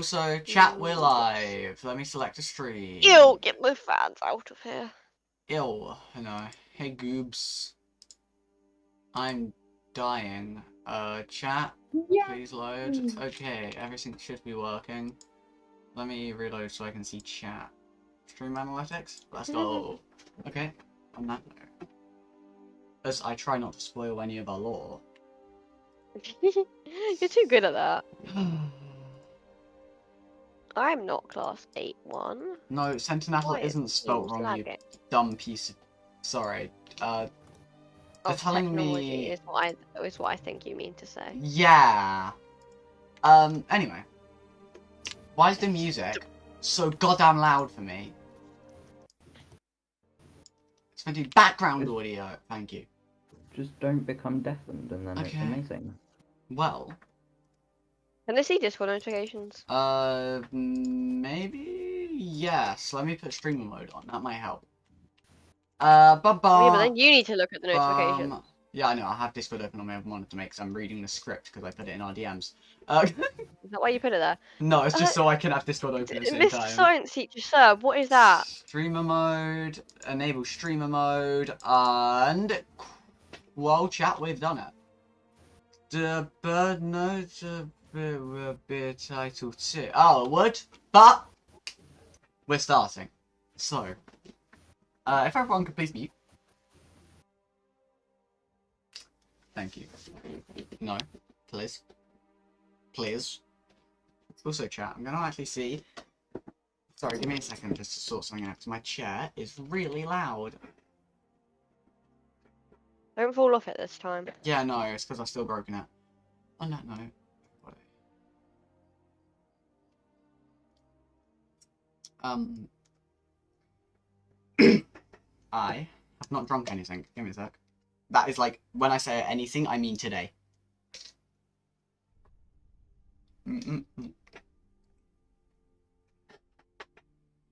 Also, chat, we're live. Let me select a stream. Ew, get my fans out of here. Ew, no. Hey, goobs. I'm dying. Chat, please load. Okay, everything should be working. Let me reload so I can see chat. Stream analytics? Let's go. Okay, on that note. As I try not to spoil any of our lore. You're too good at that. I'm not class 8-1. No, Sentinel isn't spelt wrong, you dumb piece of... Sorry. They're telling me... is what I think you mean to say. Yeah. Anyway. Why is the music so goddamn loud for me? It's meant to be background audio. Thank you. Just don't become deafened and then it's amazing. Well. Can they see Discord notifications? Maybe? Yes. Let me put streamer mode on. That might help. Yeah, but then you need to look at the notifications. Yeah, I know. I have Discord open on my other monitor because I'm reading the script because I put it in our DMs. Is that why you put it there? No, it's just so I can have Discord open at the same time. Mr. Science Teacher, sir, what is that? Streamer mode, enable streamer mode, and... Well, chat, we've done it. The bird note will be titled too. Oh, it would, but... We're starting. So... if everyone could please mute. Thank you. No, please. Please. Also, chat, I'm going to actually see... Sorry, give me a second just to sort something out, because my chair is really loud. Don't fall off it this time. Yeah, no, it's because I've still broken it. On that note... I have not drunk anything. Give me a sec. That is like, when I say anything, I mean today.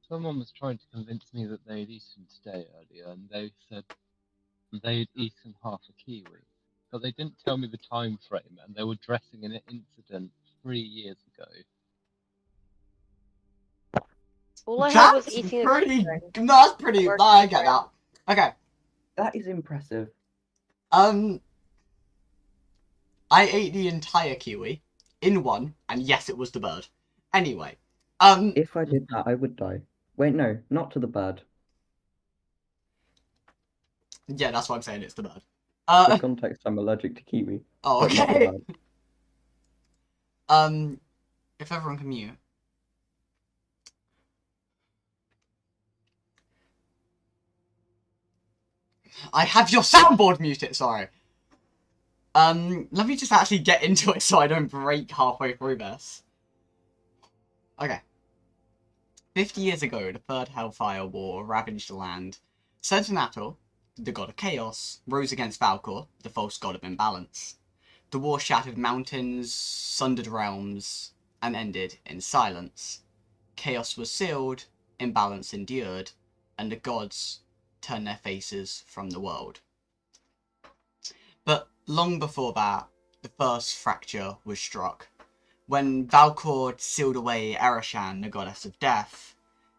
Someone was trying to convince me that they'd eaten today earlier, and they said they'd eaten half a kiwi. But they didn't tell me the time frame, and they were dressing an incident 3 years ago. All I heard was eating pretty... No, that's pretty... I get that. Okay. That is impressive. I ate the entire kiwi in one, and yes, it was the bird. Anyway, if I did that, I would die. Wait, no, not to the bird. Yeah, that's why I'm saying it's the bird. For context, I'm allergic to kiwi. Oh, okay. If everyone can mute. I have your soundboard muted, sorry. Let me just actually get into it so I don't break halfway through this. Okay. 50 years ago, the Third Hellfire War ravaged the land. Sentinel, the god of chaos, rose against Valkor, the false god of imbalance. The war shattered mountains, sundered realms, and ended in silence. Chaos was sealed, imbalance endured, and the gods turned their faces from the world. But long before that, the first fracture was struck. When Valkor sealed away Erashan, the goddess of death,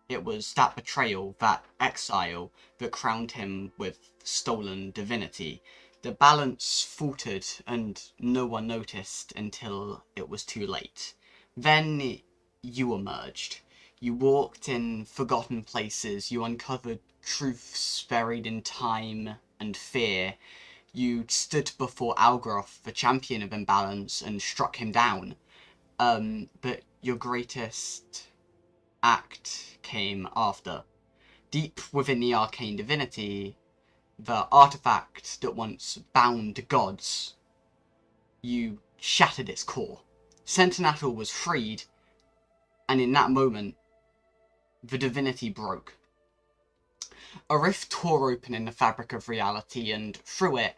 it was that betrayal, that exile, that crowned him with stolen divinity. The balance faltered and no one noticed until it was too late. Then you emerged. You walked in forgotten places, you uncovered truths buried in time and fear. You stood before Algroth, the champion of imbalance, and struck him down. But your greatest act came after. Deep within the arcane divinity, the artifact that once bound gods, you shattered its core. Sentinel was freed, and in that moment, the divinity broke. A rift tore open in the fabric of reality, and through it,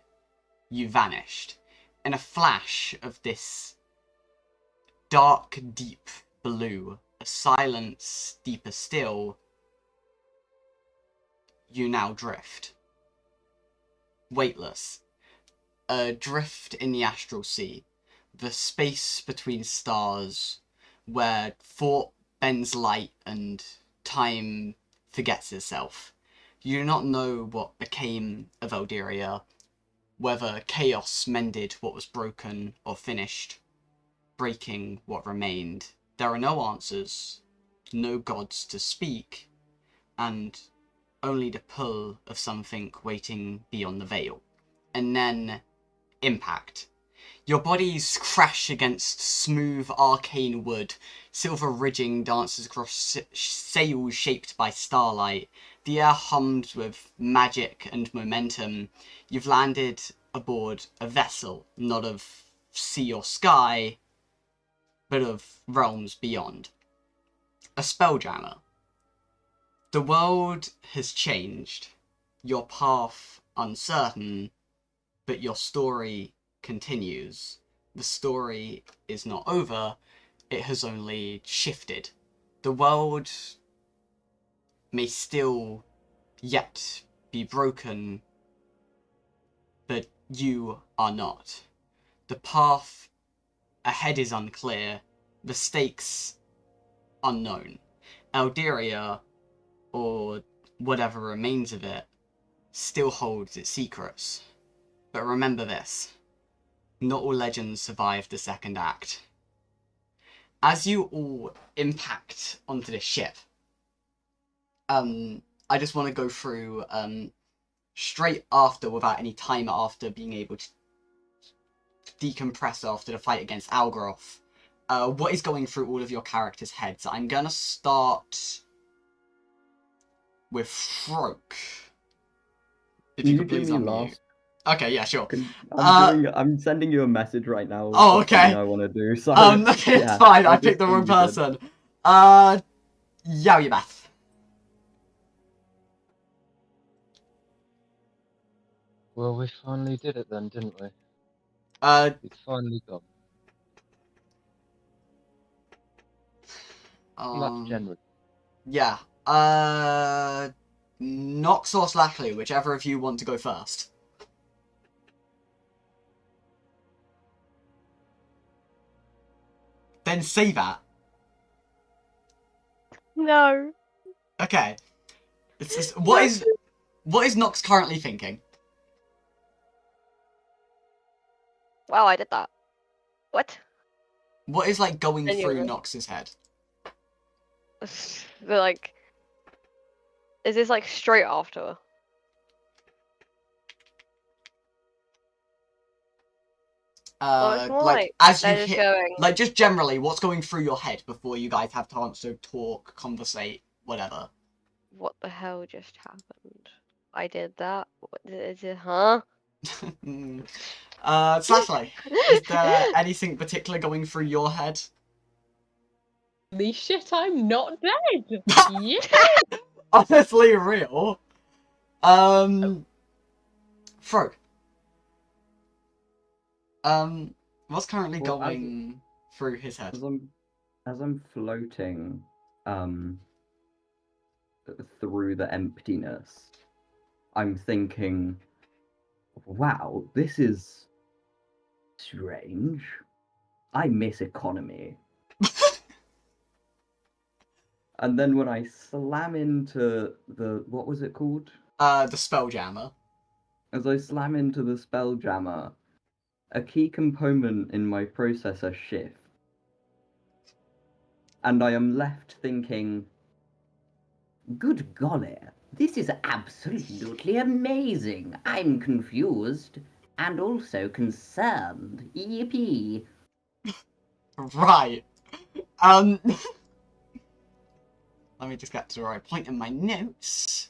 you vanished. In a flash of this dark, deep blue, a silence deeper still, you now drift. Weightless. Adrift in the astral sea. The space between stars where thought bends light and time forgets itself. You do not know what became of Elderia, whether chaos mended what was broken or finished breaking what remained. There are no answers, no gods to speak, and only the pull of something waiting beyond the veil. And then, impact. Your bodies crash against smooth arcane wood. Silver ridging dances across sails shaped by starlight. The air hums with magic and momentum. You've landed aboard a vessel, not of sea or sky, but of realms beyond. A spelljammer. The world has changed. Your path uncertain, but your story continues. The story is not over, it has only shifted. The world may still yet be broken, but you are not. The path ahead is unclear, the stakes unknown. Elderia, or whatever remains of it, still holds its secrets. But remember this. Not all legends survive the second act. As you all impact onto this ship, I just want to go through straight after, without any time after being able to decompress after the fight against Algroth, what is going through all of your characters' heads. I'm gonna start with Froke. If you could please unmute. Okay, yeah, sure. I'm sending you a message right now. Oh, okay. I want to do so. Okay, it's fine. I picked the wrong person. Yaoyabeth. Well, we finally did it then, didn't we? It's finally gone. That's generous. Yeah. Nox or Slackley, whichever of you want to go first. Then say that. No. Okay. It's just, what is Nox currently thinking? Wow, I did that. What? What is like going Anyway. through Nox's head? But like, is this like straight after? It's more like as you they're just hit, going. like just generally, what's going through your head before you guys have time to talk, conversate, whatever. What the hell just happened? I did that. What is it? Huh? Slashlight, is there anything particular going through your head? Holy shit, I'm not dead! Yeah! Honestly, real. Frog. What's currently going through his head? As I'm floating, through the emptiness, I'm thinking, wow, this is strange. I miss economy. And then when I slam into what was it called? The Spelljammer. As I slam into the Spelljammer, a key component in my processor shifts. And I am left thinking, good golly, this is absolutely amazing. I'm confused and also concerned. Yippee. Right. Let me just get to the right point in my notes.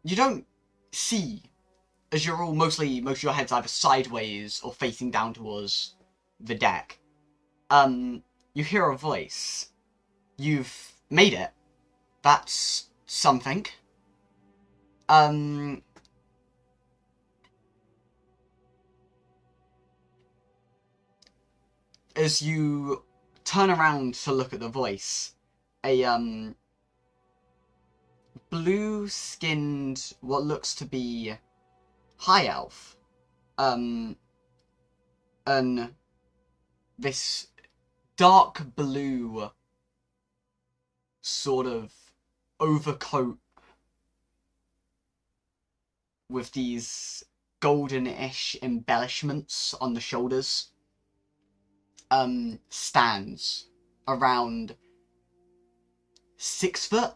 You don't see, as you're all most of your head's either sideways or facing down towards the deck. You hear a voice. You've made it. That's something. As you turn around to look at the voice, a blue-skinned, what looks to be high elf, and this dark blue sort of overcoat with these golden-ish embellishments on the shoulders, stands around 6 foot.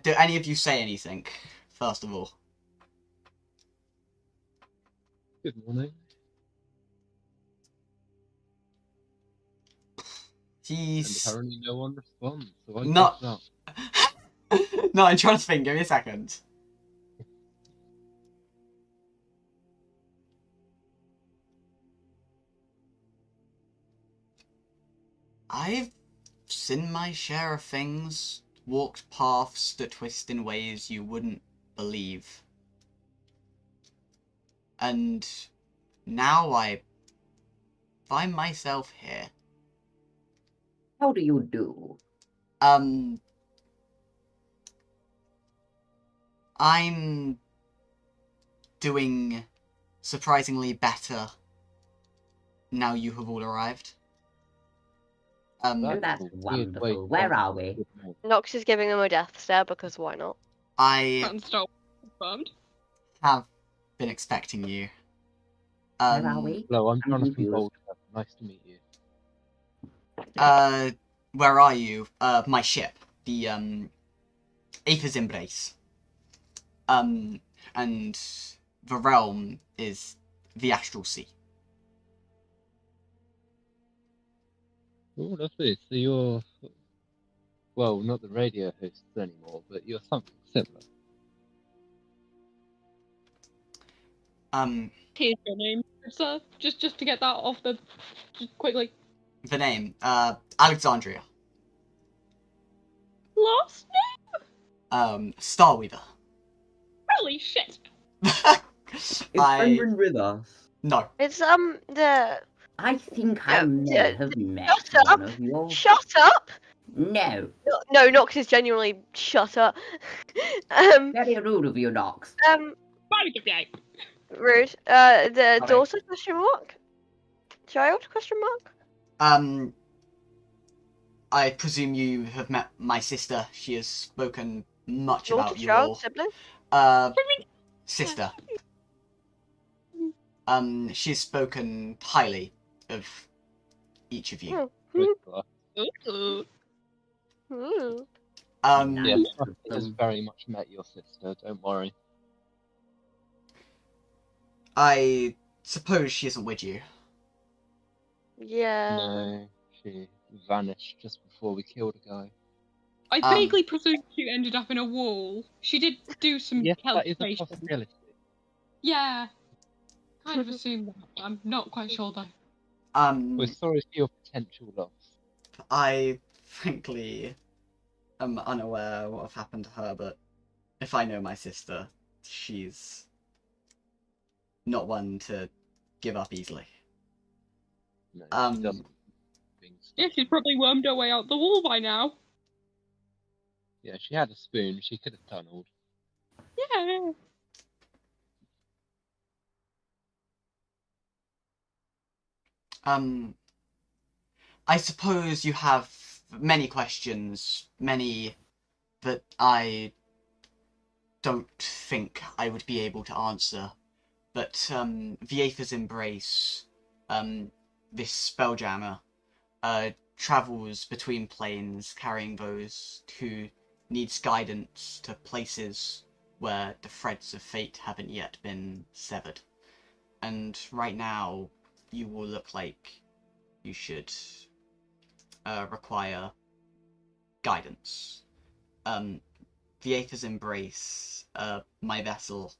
Do any of you say anything, first of all? Good morning. And He's... apparently no one responds, so I Not- guess not. No, I'm trying to think. Give me a second. I've seen my share of things, walked paths that twist in ways you wouldn't believe. And now I find myself here. How do you do? I'm doing surprisingly better now you have all arrived. That's a weird way wonderful. to Where start are a we? good morning. Nox is giving him a death stare because why not? I And stop. Confirmed. have been expecting you. Where are we? Hello, I'm I'm Jonathan confused. Goldberg. Nice to meet you. Where are you? My ship. The, Aether's Embrace. And the realm is the Astral Sea. Oh, lovely. So you're, well, not the radio hosts anymore, but you're something similar. Here's your name, sir. Just to get that off the... Just quickly. The name, Alexandria. Last Starweaver. Holy shit! Is I... Brendan with us? No. It's the I think I Yeah, may yeah, have met shut one up. of your... shut up. No. No, Nox is genuinely shut up. Very rude of you, Nox. Very good day. Rude. The Sorry. daughter? Question mark. Child? Question mark. I presume you have met my sister. She has spoken much Daughter, about child, your, sibling. sister. She's spoken highly of each of you. Good luck. Ooh. Hmm. Nice. Yeah, Nice. Trust has very much met your sister, don't worry. I suppose she isn't with you. Yeah. No, she vanished just before we killed a guy. I vaguely presumed she ended up in a wall. She did do some Yes, that is a calculation. possibility. Yeah. Kind of assumed that. I'm not quite sure though. We're sorry for your potential loss. I frankly am unaware what have happened to her, but if I know my sister, she's not one to give up easily. No, she Um, doesn't. Things. Yeah, she's probably wormed her way out the wall by now. Yeah, she had a spoon. She could have tunneled. Yeah. I suppose you have many questions, many that I don't think I would be able to answer. But the Aether's Embrace, this spelljammer, travels between planes, carrying those who needs guidance to places where the threads of fate haven't yet been severed. And right now, you will look like you should require guidance. The Aether's Embrace, my vessel,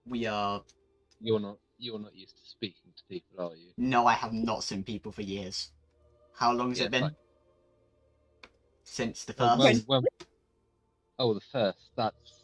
we are... You're not used to speaking to people, are you? No, I have not seen people for years. How long has Yeah, it been? but- Since the Oh, first? the first. That's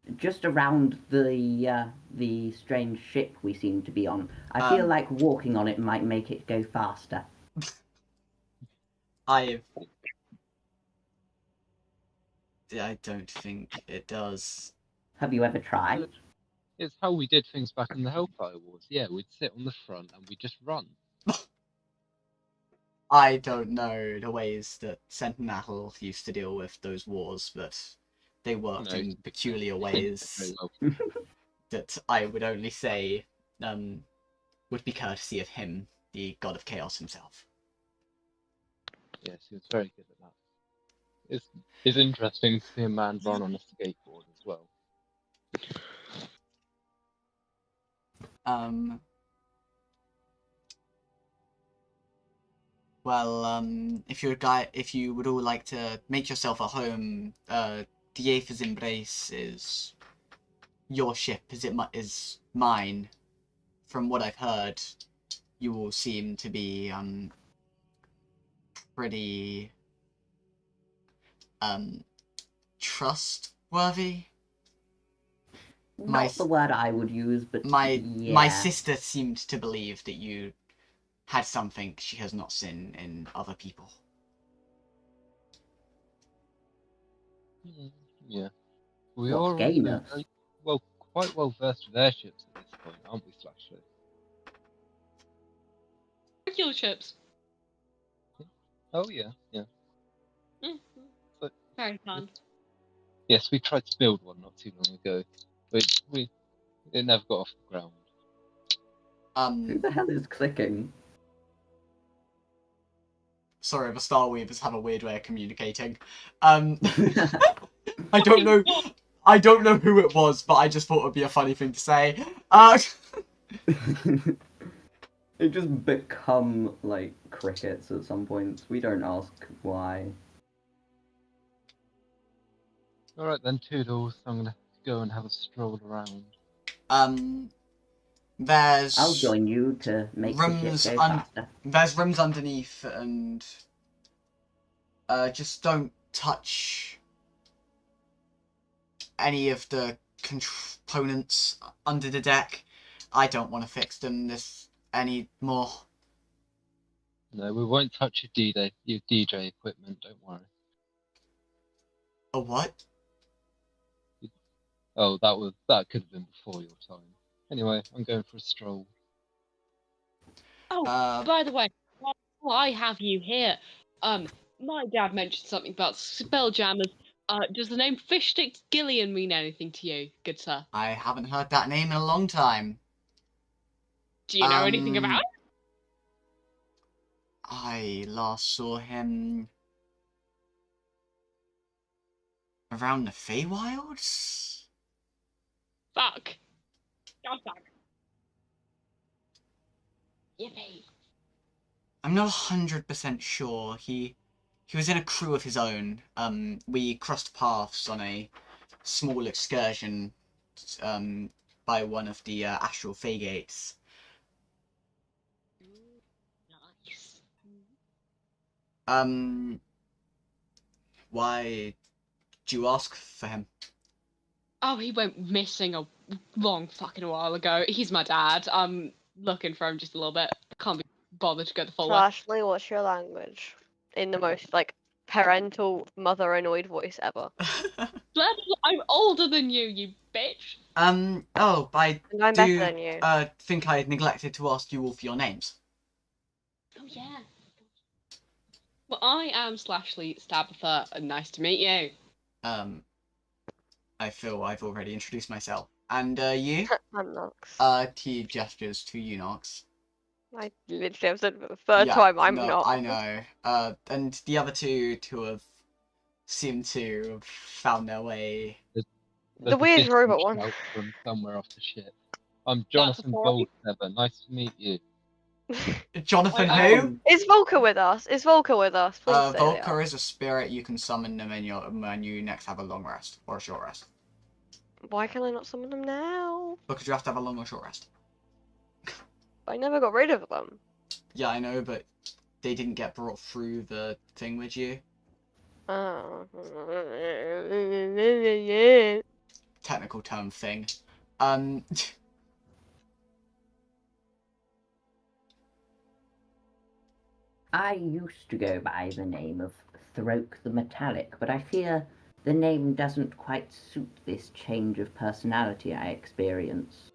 just around the strange ship we seem to be on. I feel like walking on it might make it go faster. I don't think it does. Have you ever tried? It's how we did things back in the Hellfire Wars. Yeah, we'd sit on the front and we'd just run. I don't know the ways that Sentinel used to deal with those wars, but they worked No, in peculiar Very ways well. that I would only say would be courtesy of him, the god of chaos himself. Yes, he was very good at that. It's interesting to see a man run on a skateboard as well. Well, if you would all like to make yourself a home, the Aether's Embrace is your ship, is mine. From what I've heard, you all seem to be pretty trustworthy. Not the word I would use, but My sister seemed to believe that you had something she has not seen in other people. Yeah. We What's are gayness? also quite well versed with airships at this point, aren't we, Slasher? Regular ships. Oh yeah. Mm, But- very fun. Yes, we tried to build one not too long ago, but it never got off the ground. Who the hell is clicking? Sorry, the Starweavers have a weird way of communicating. I don't know who it was, but I just thought it would be a funny thing to say. They just become like crickets at some point. We don't ask why. Alright then, toodles. I'm gonna go and have a stroll around. There's I'll join you to make the ship go faster. There's rooms underneath, and just don't touch any of the components under the deck. I don't want to fix them anymore. No, we won't touch your DJ equipment, don't worry. A what? Oh, that could have been before your time. Anyway, I'm going for a stroll. Oh, by the way, while I have you here, my dad mentioned something about spelljammers. Does the name Fishstick Gillian mean anything to you, good sir? I haven't heard that name in a long time. Do you know anything about it? I last saw him around the Feywilds? Fuck. God fuck. Yippee. I'm not 100% sure. He was in a crew of his own. We crossed paths on a small excursion by one of the astral Feygates. Nice. Why do you ask for him? Oh, he went missing a long fucking while ago. He's my dad. I'm looking for him just a little bit. Can't be bothered to go the full way. Ashley, what's your language? In the most, like, parental, mother-annoyed voice ever. I'm older than you, you bitch. I And I'm better than you. think I neglected to ask you all for your names. Oh, yeah. Well, I am Slashley Stabitha, and nice to meet you. I feel I've already introduced myself. And you? I'm Nox. He gestures to you, Nox. I literally have said it for the third time, I'm not. I know. And the other two have seemed to have found their way. The weird robot one. Shout from somewhere off the ship. I'm Jonathan Goldfeather. Nice to meet you. Jonathan who? Is Volker with us? Is Volker with us? Please say they Volker are. is a spirit. You can summon them when you next have a long rest or a short rest. Why can I not summon them now? Because you have to have a long or short rest. I never got rid of them. Yeah, I know, but they didn't get brought through the thing with you. Oh. technical term thing. Um, I used to go by the name of Throke the Metallic, but I fear the name doesn't quite suit this change of personality I experience.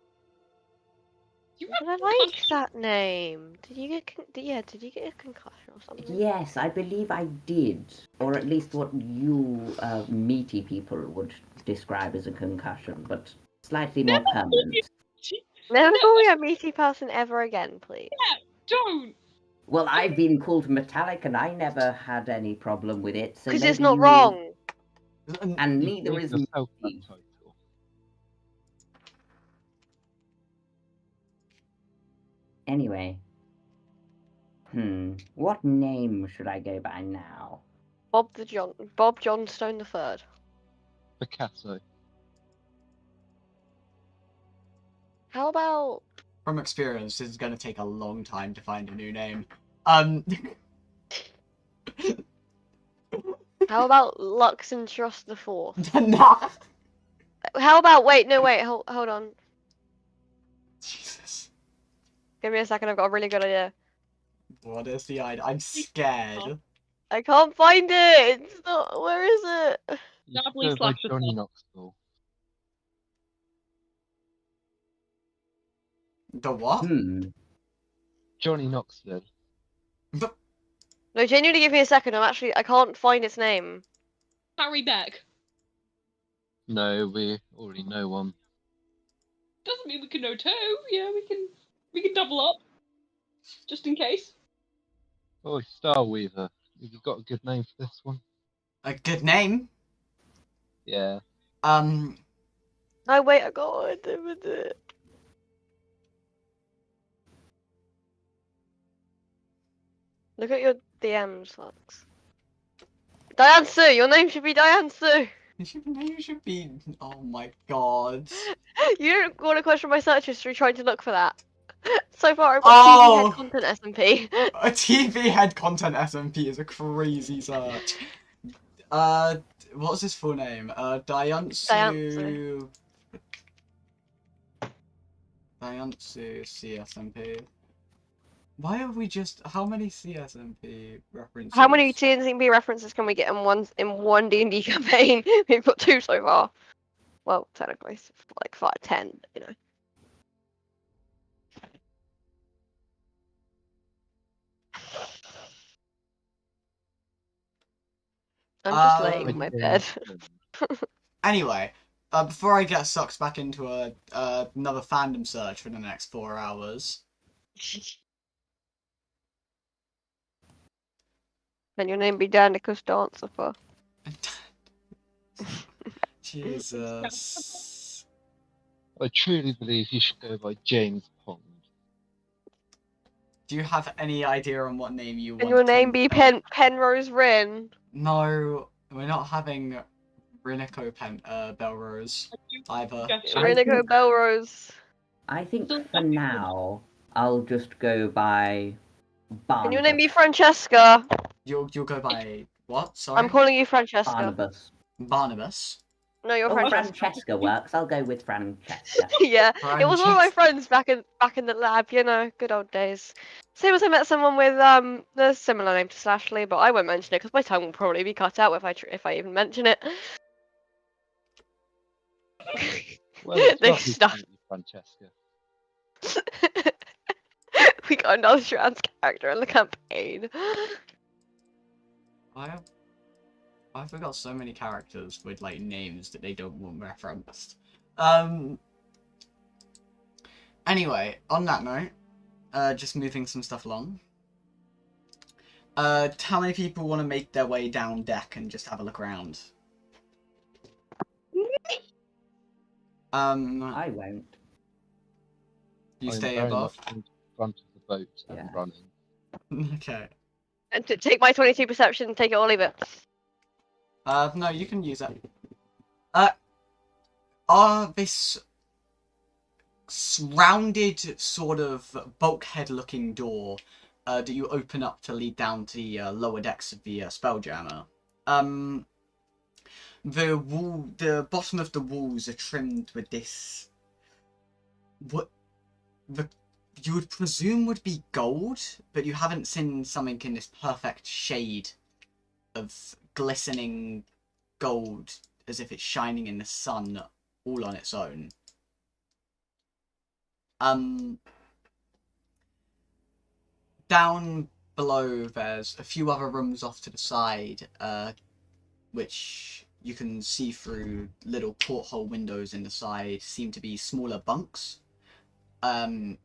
You But I have like concussion. that name. Did you get did you get a concussion or something? Yes, I believe I did, or at least what you meaty people would describe as a concussion, but slightly more Never call me permanent. Never No, call me a meaty person ever again, please. don't. Well, I've been called metallic and I never had any problem with it, so Because maybe it's not you... wrong. And You neither gave is yourself that me. title. Anyway. What name should I go by now? Bob Johnstone the Third. Picasso. How about from experience, this is going to take a long time to find a new name. how about Lux and Trust the Fourth? Nah. How about hold on. Jesus. Give me a second, I've got a really good idea. What is the idea? I'm scared. I can't find it! It's not where is it? You should Sadly go by slash the Johnny third. Knoxville. The what? Johnny Knoxville. No, genuinely give me a second, I can't find its name. Harry Beck. No, we already know one. Doesn't mean we can know two. Yeah, we can double up. Just in case. Oh, Starweaver. You've got a good name for this one. A good name? Yeah. No, wait, I got it with it. Look at your DMs, Lux. Diane Sue! Your name should be Diane Sue! You should be... Oh my god. You don't want to question my search history trying to look for that. So far, I've got Oh! TV head content SMP. A TV head content SMP is a crazy search. What's his full name? Diansu... Diansu CSMP. Why have we just... How many CSMP references? How many TNCP references can we get in one D&D campaign? We've got 2 so far. Well, technically, it's like 5, 10, you know. I'm just laying in my bed. Anyway, before I get sucked back into another fandom search for the next 4 hours... Can your name be Danicus Dancer? Jesus. I truly believe you should go by James Pond. Do you have any idea on what name you want? Can your name be Penrose Rin? No, we're not having Rinico Belrose either. Rinico Belrose. I think for now, I'll just go by Barnabas. Can your name be Francesca? You'll go by what? Sorry? I'm calling you Francesca. Barnabas. Barnabas? No, you're Francesca. Francesca works. I'll go with Francesca. Yeah, it was one of my friends back in the lab, you know, good old days. Same as I met someone with a similar name to Slashley, but I won't mention it because my tongue will probably be cut out if I even mention it. Well, it's They lovely to stuck. meet you, Francesca. We got another trans character in the campaign. I forgot so many characters with like names that they don't want referenced. Anyway, on that note, just moving some stuff along. How many people want to make their way down deck and just have a look around? I won't. You I'm stay very above? much in front of the boat and Yeah. running. Okay. And to take my 22 perception, take it or leave it. No, you can use it. This rounded sort of bulkhead-looking door that you open up to lead down to the lower decks of the Spelljammer. the bottom of the walls are trimmed with this. What you would presume would be gold, but you haven't seen something in this perfect shade of glistening gold, as if it's shining in the sun, all on its own. Down below, there's a few other rooms off to the side, which you can see through little porthole windows in the side, seem to be smaller bunks. In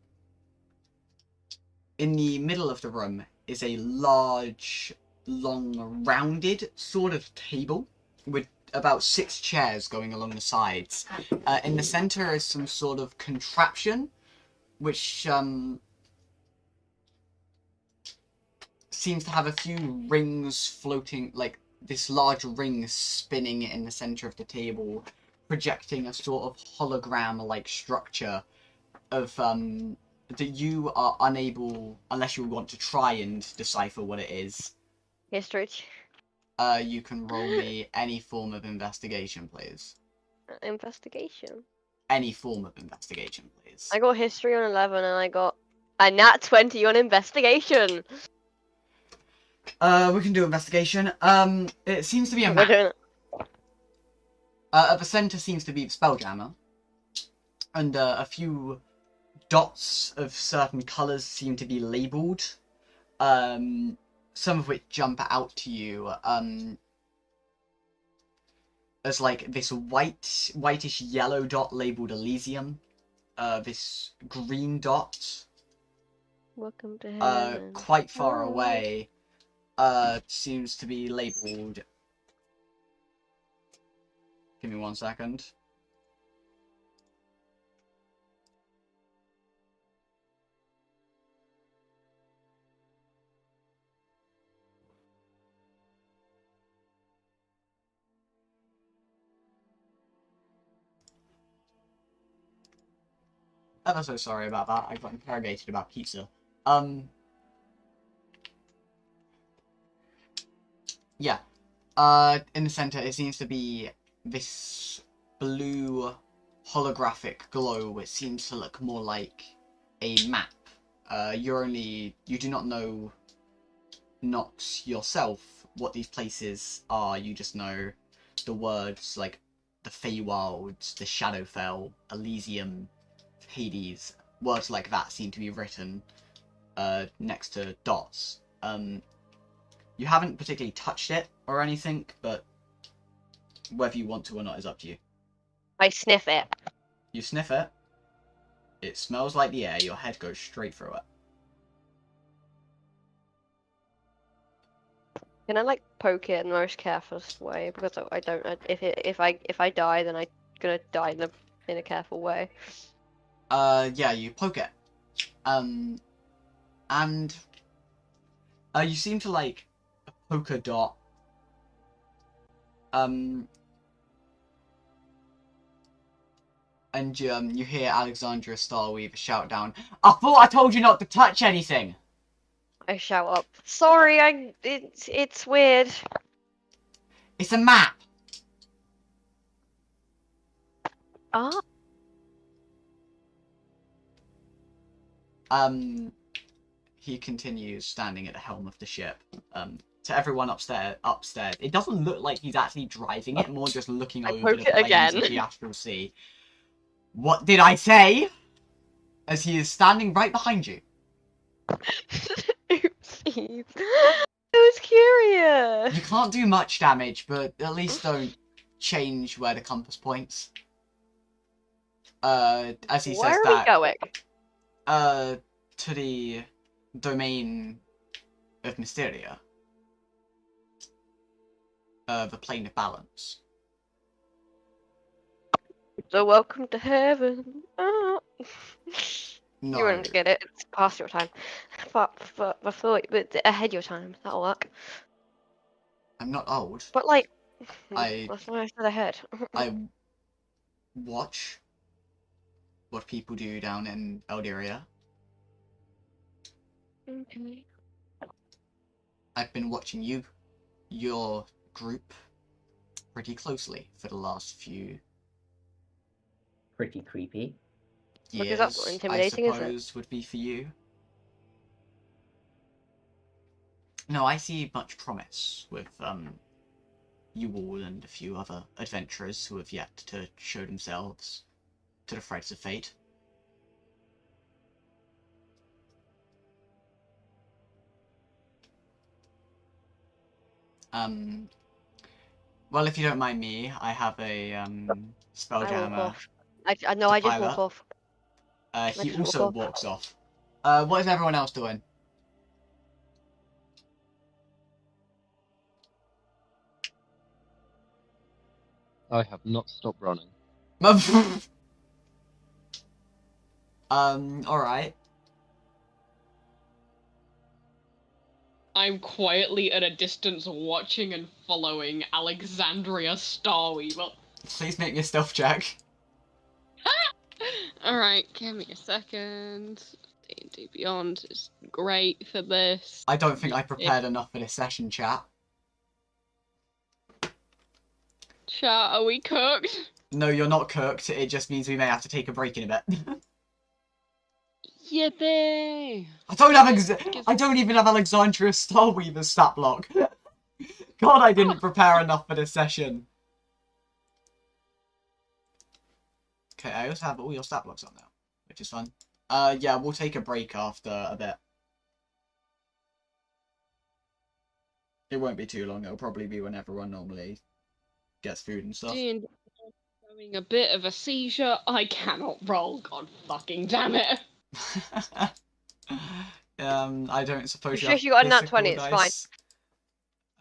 the middle of the room is a large, long, rounded sort of table with about 6 chairs going along the sides. In the center is some sort of contraption, which seems to have a few rings floating, like this large ring spinning in the center of the table, projecting a sort of hologram-like structure of that you are unable, unless you want to try and decipher what it is. History. You can roll me any form of investigation, please. Investigation. Any form of investigation, please. I got history on 11 and I got a nat 20 on investigation. We can do investigation. It seems to be a We're map. doing it. At the center seems to be the Spelljammer. And a few dots of certain colours seem to be labelled. Some of which jump out to you as like this whitish yellow dot labelled Elysium. This green dot Welcome to heaven. quite far Oh. away seems to be labelled. Give me 1 second. Ever so sorry about that. I got interrogated about pizza. Yeah. In the center, it seems to be this blue holographic glow, which seems to look more like a map. You do not know Nox yourself what these places are. You just know the words like the Feywilds, the Shadowfell, Elysium, Hades. Words like that seem to be written next to dots. You haven't particularly touched it or anything, but whether you want to or not is up to you. I sniff it. You sniff it. It smells like the air. Your head goes straight through it. Can I like poke it in the most carefulest way? Because I don't. If I die, then I'm gonna die in a careful way. Yeah, you poke it. And you seem to like a polka dot. And you hear Alexandria Starweaver shout down, "I thought I told you not to touch anything!" I shout up. Sorry, it's weird. It's a map! Ah. He continues standing at the helm of the ship. To everyone upstairs, it doesn't look like he's actually driving it, more just looking over poke the it plains again. of the Astral Sea. What did I say? As he is standing right behind you. Oopsies. I was curious. You can't do much damage, but at least don't change where the compass points. As he Where says are that, we going? to the domain of Mysteria. The plane of balance. So welcome to heaven. Ah. No. You won't get it. It's past your time. But ahead your time. That'll work. I'm not old. But like, I- that's why I said ahead. I watch what people do down in Elderia. Okay. I've been watching you, your group, pretty closely for the last few Pretty creepy. years, Because that's not intimidating, I is it? suppose, would be for you. No, I see much promise with you all and a few other adventurers who have yet to show themselves to the threats of fate. Well, if you don't mind me, I have a I walk spelljammer off. I know. I just pilot. walk off. He just walk also off. walks off. What is everyone else doing? I have not stopped running. Alright. I'm quietly at a distance watching and following Alexandria Starweaver. Please make me a stealth check. Alright, give me a second. D&D Beyond is great for this. I don't think I prepared enough for this session, chat. Chat, are we cooked? No, you're not cooked. It just means we may have to take a break in a bit. Yippee! I don't even have Alexandria Starweaver's stat block. God, I didn't prepare enough for this session. Okay, I also have all your stat blocks on now, which is fun. Yeah, we'll take a break after a bit. It won't be too long. It'll probably be when everyone normally gets food and stuff. D&D having a bit of a seizure. I cannot roll. God fucking damn it. I don't suppose you Sure have you got a nat physical 20, it's fine. dice.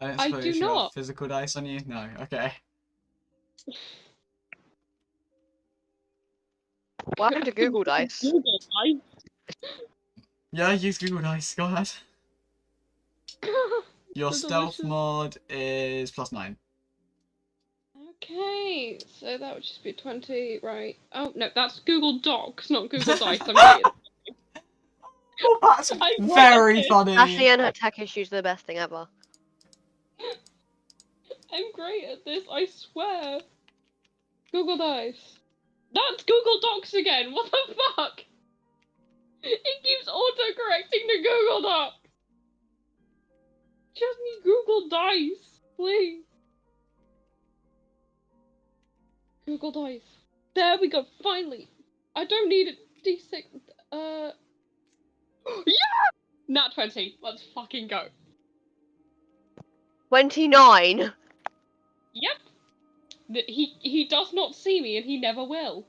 I don't I suppose do you have not. physical dice on you? No, okay. What happened to Google Dice? Google Dice. Yeah, use Google Dice, go ahead. Your So stealth delicious. mod is +9. Okay, so that would just be 20, right? Oh, no, that's Google Docs, not Google Dice. I'm right. Oh, that's I very wanted- funny. Ashley and her tech issues are the best thing ever. I'm great at this, I swear. Google Dice. That's Google Docs again, what the fuck? It keeps auto-correcting to Google Docs. Just need Google Dice, please. Google Dice. There we go, finally. I don't need a D6. Yeah! Nat 20. Let's fucking go. 29. Yep. He does not see me and he never will.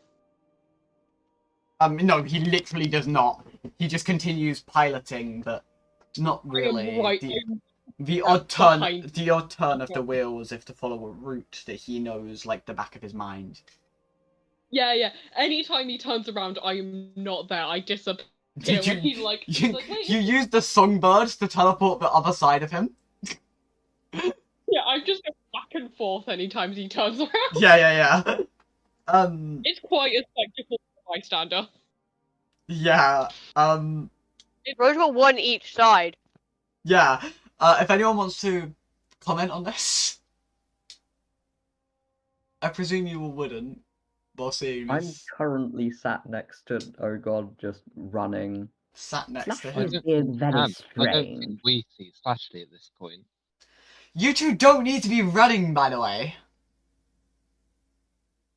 No, he literally does not. He just continues piloting, but not really. Right. The odd turn behind. of the wheel as if to follow a route that he knows like the back of his mind. Yeah. Anytime he turns around, I am not there. I disappear. Did you, When he's like, wait. you used the songbirds to teleport the other side of him? Yeah, I'm just going back and forth anytime he turns around. Yeah. It's quite a spectacle for a bystander. Yeah. Rose got one each side. Yeah. If anyone wants to comment on this, I presume you all wouldn't. While seeing I'm this, currently sat next to Oh God, just running. sat next to Fluffy him. is being very I don't strange. think we see Slashley at this point. You two don't need to be running, by the way.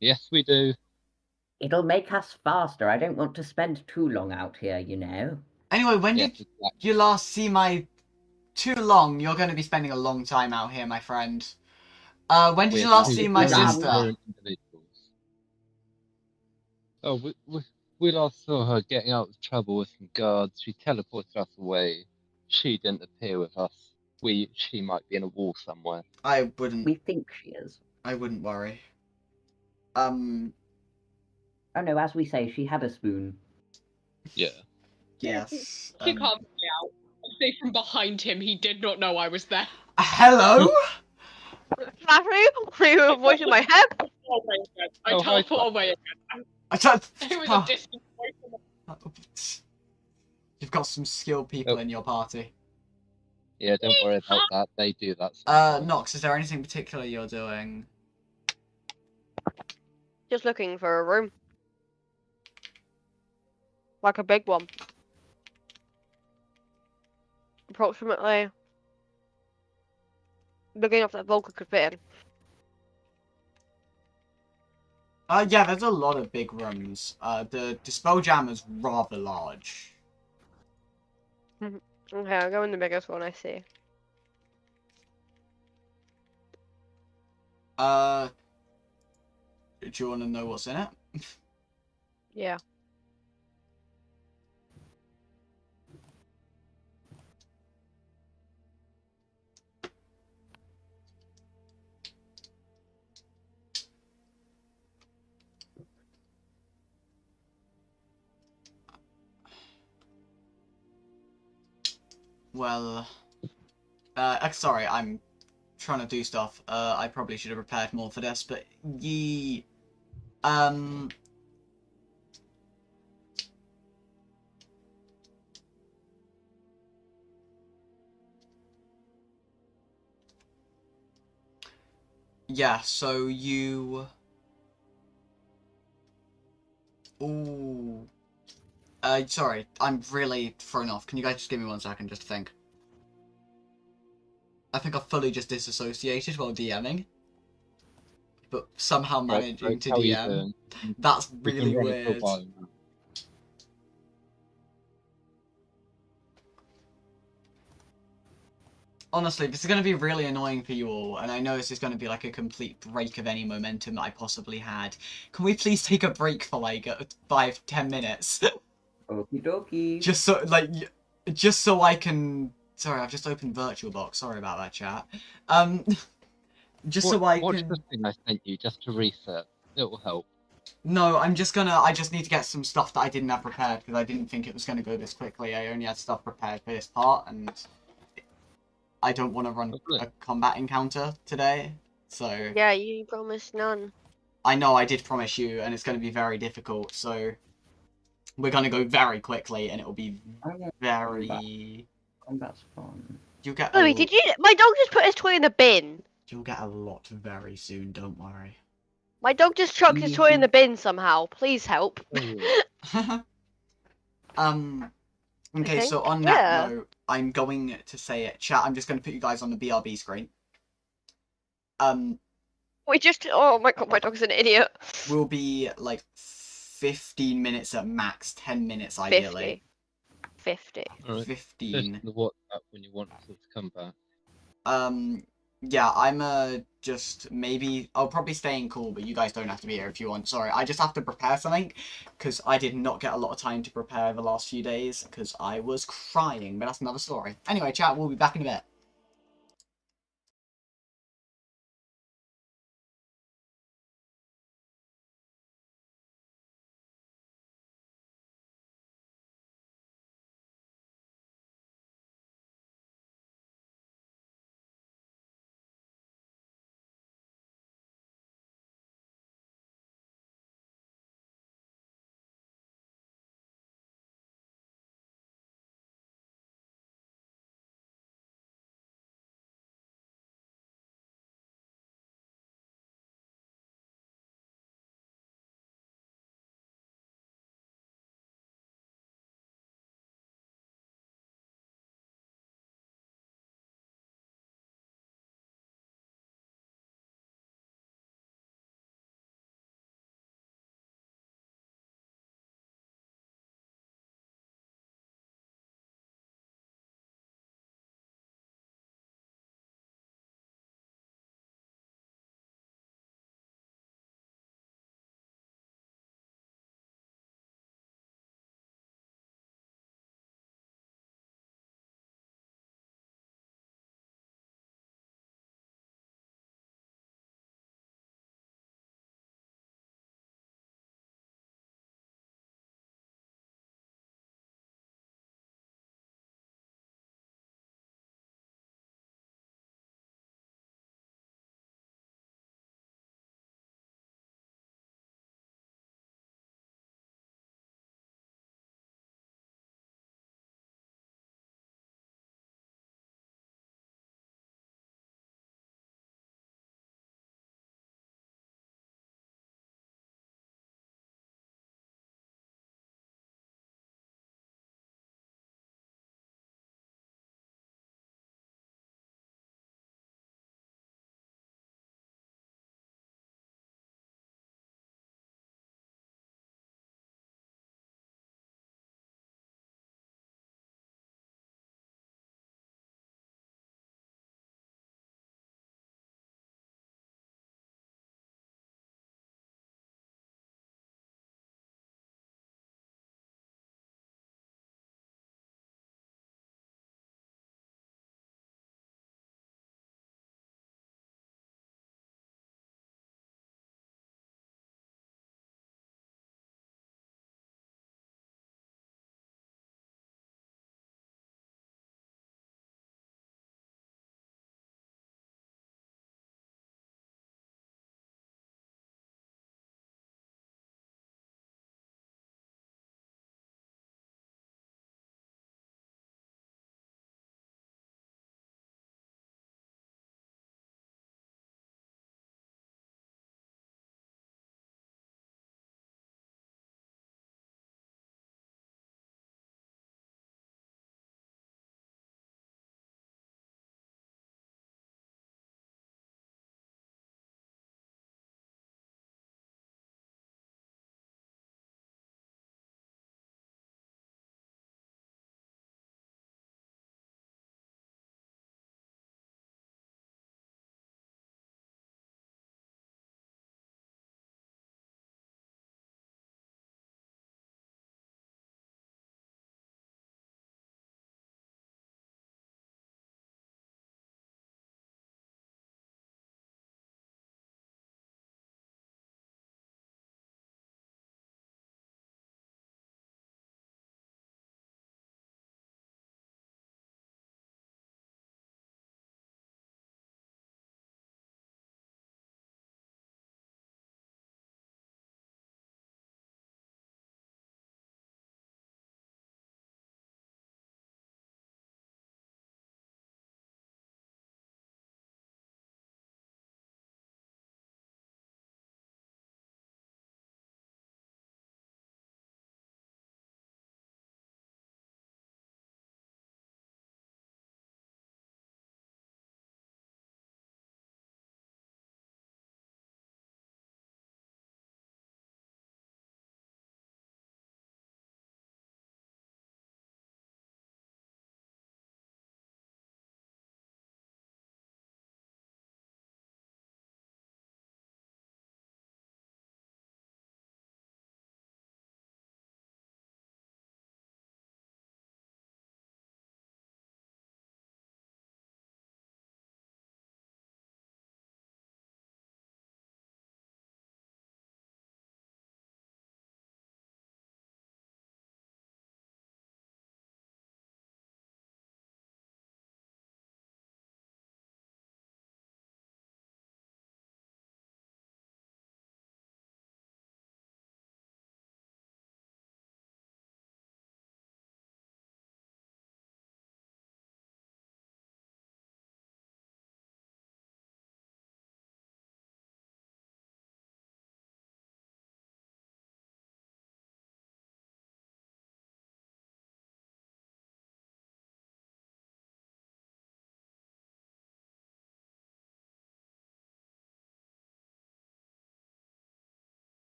Yes, we do. It'll make us faster. I don't want to spend too long out here, you know. Anyway, when Yes, did exactly. you last see my... Too long, you're going to be spending a long time out here, my friend. When did We're you last two see my different sister? individuals. Oh, we last saw her getting out of trouble with some guards. She teleported us away. She didn't appear with us. She might be in a wall somewhere. I wouldn't We think she is. worry. Oh no, as we say, she had a spoon. Yeah. Yes. She can't be out. I say from behind him, he did not know I was there. Hello? Ashley, are you avoiding my head? I Oh, hi, teleport away again. I can't... It was Oh. a distant voice from the- You've got some skilled people in your party. Yeah, don't worry about that. They do that sometimes. Nox, is there anything particular you're doing? Just looking for a room. Like a big one. Approximately big enough that Volker could fit in. Yeah, there's a lot of big rooms. The Dispel Jammer's rather large. Okay, I'll go in the biggest one I see. Do you want to know what's in it? Yeah. Well, sorry, I'm trying to do stuff. I probably should have prepared more for this, but yeah, so you... Ooh. Sorry, I'm really thrown off. Can you guys just give me 1 second just to think? I think I fully just disassociated while DMing. But somehow managing to how are you DM. doing? That's We've been really running for a weird. while now. Honestly, this is going to be really annoying for you all, and I know this is going to be like a complete break of any momentum that I possibly had. Can we please take a break for like 5-10 minutes? Okie dokie. Just so I can... Sorry, I've just opened VirtualBox. Sorry about that, chat. Just so I Watch can... the thing I sent you just to reset. It will help. No, I just need to get some stuff that I didn't have prepared, because I didn't think it was going to go this quickly. I only had stuff prepared for this part, and I don't want to run a combat encounter today, so... Yeah, you promised none. I know I did promise you, and it's going to be very difficult, so... We're going to go very quickly, and it will be very... Combat's fun. You'll get Chloe, did you... My dog just put his toy in the bin. You'll get a lot very soon, don't worry. My dog just chucked his toy in the bin somehow. Please help. Okay, so on that note, I'm going to say it. Chat, I'm just going to put you guys on the BRB screen. We just... Oh my god, my dog's an idiot. We'll be, like, 15 minutes at max, 10 minutes ideally. 50. Right. 15. Just the WhatsApp when you want to come back. Yeah, I'm, just, maybe, I'll probably stay in call, but you guys don't have to be here if you want. Sorry, I just have to prepare something, because I did not get a lot of time to prepare the last few days, because I was crying, but that's another story. Anyway, chat, we'll be back in a bit.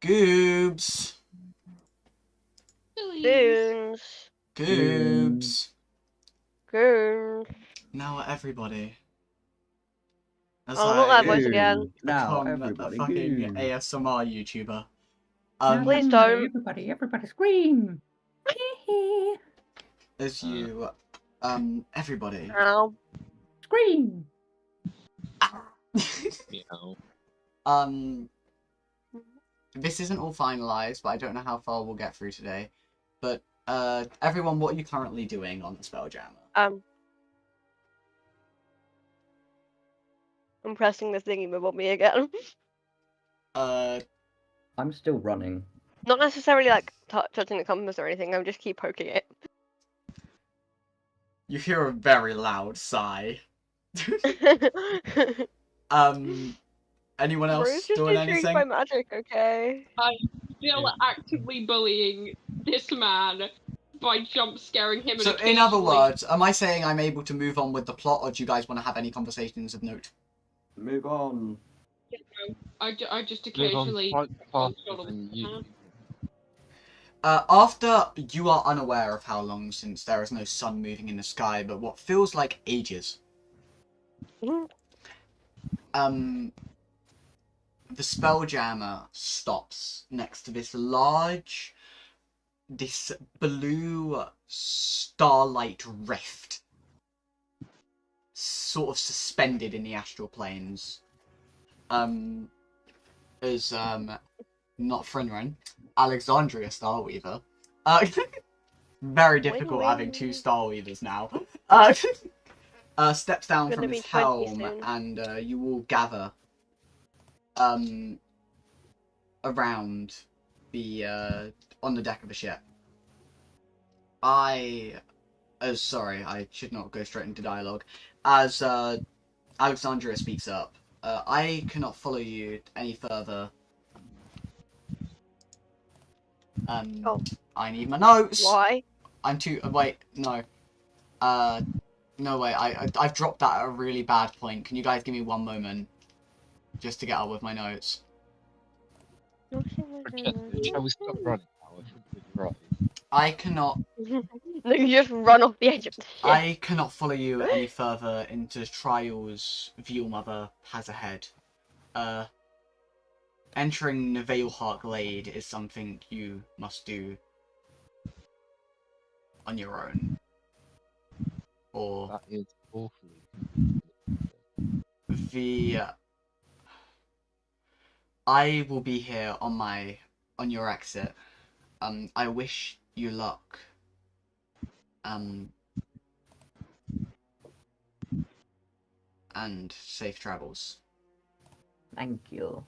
Goobs. Goons. Goobs. Goons. Now everybody. That's Oh, not that how voice again. Now, become a everybody, fucking goo. ASMR YouTuber. Please don't. Everybody scream. As you, everybody. Ow. Scream. Meow. This isn't all finalized, but I don't know how far we'll get through today. But, everyone, what are you currently doing on the Spelljammer? I'm pressing the thingy above me again. I'm still running. Not necessarily like touching the compass or anything. I just keep poking it. You hear a very loud sigh. Anyone else Bruce just doing intrigued anything? by magic, okay? Still actively bullying this man by jump scaring him. So, and in other occasionally- words, am I saying I'm able to move on with the plot, or do you guys want to have any conversations of note? Move on. I just Move on occasionally. quite faster than you. After you are unaware of how long since there is no sun moving in the sky, but what feels like ages. Mhm. The Spelljammer stops next to this blue starlight rift, sort of suspended in the astral planes. Is not Frinrin, Alexandria Starweaver. Very difficult Wing, having wing. two Starweavers now. Steps down Gonna from be his 20 helm, soon. and you all gather around the on the deck of the ship. Sorry, I should not go straight into dialogue. As Alexandria speaks up, I cannot follow you any further. Oh. I need my notes. Why? I'm too. Wait, no. No way. I've dropped that at a really bad point. Can you guys give me one moment, just to get up with my notes? Shall we stop running now? I should be right. I cannot. No, you just run off the edge of the ship. I cannot follow you any further into trials Veal Mother has ahead. Entering the Veilheart Glade is something you must do on your own. Or That is awfully. I will be here on your exit. I wish you luck. And safe travels. Thank you.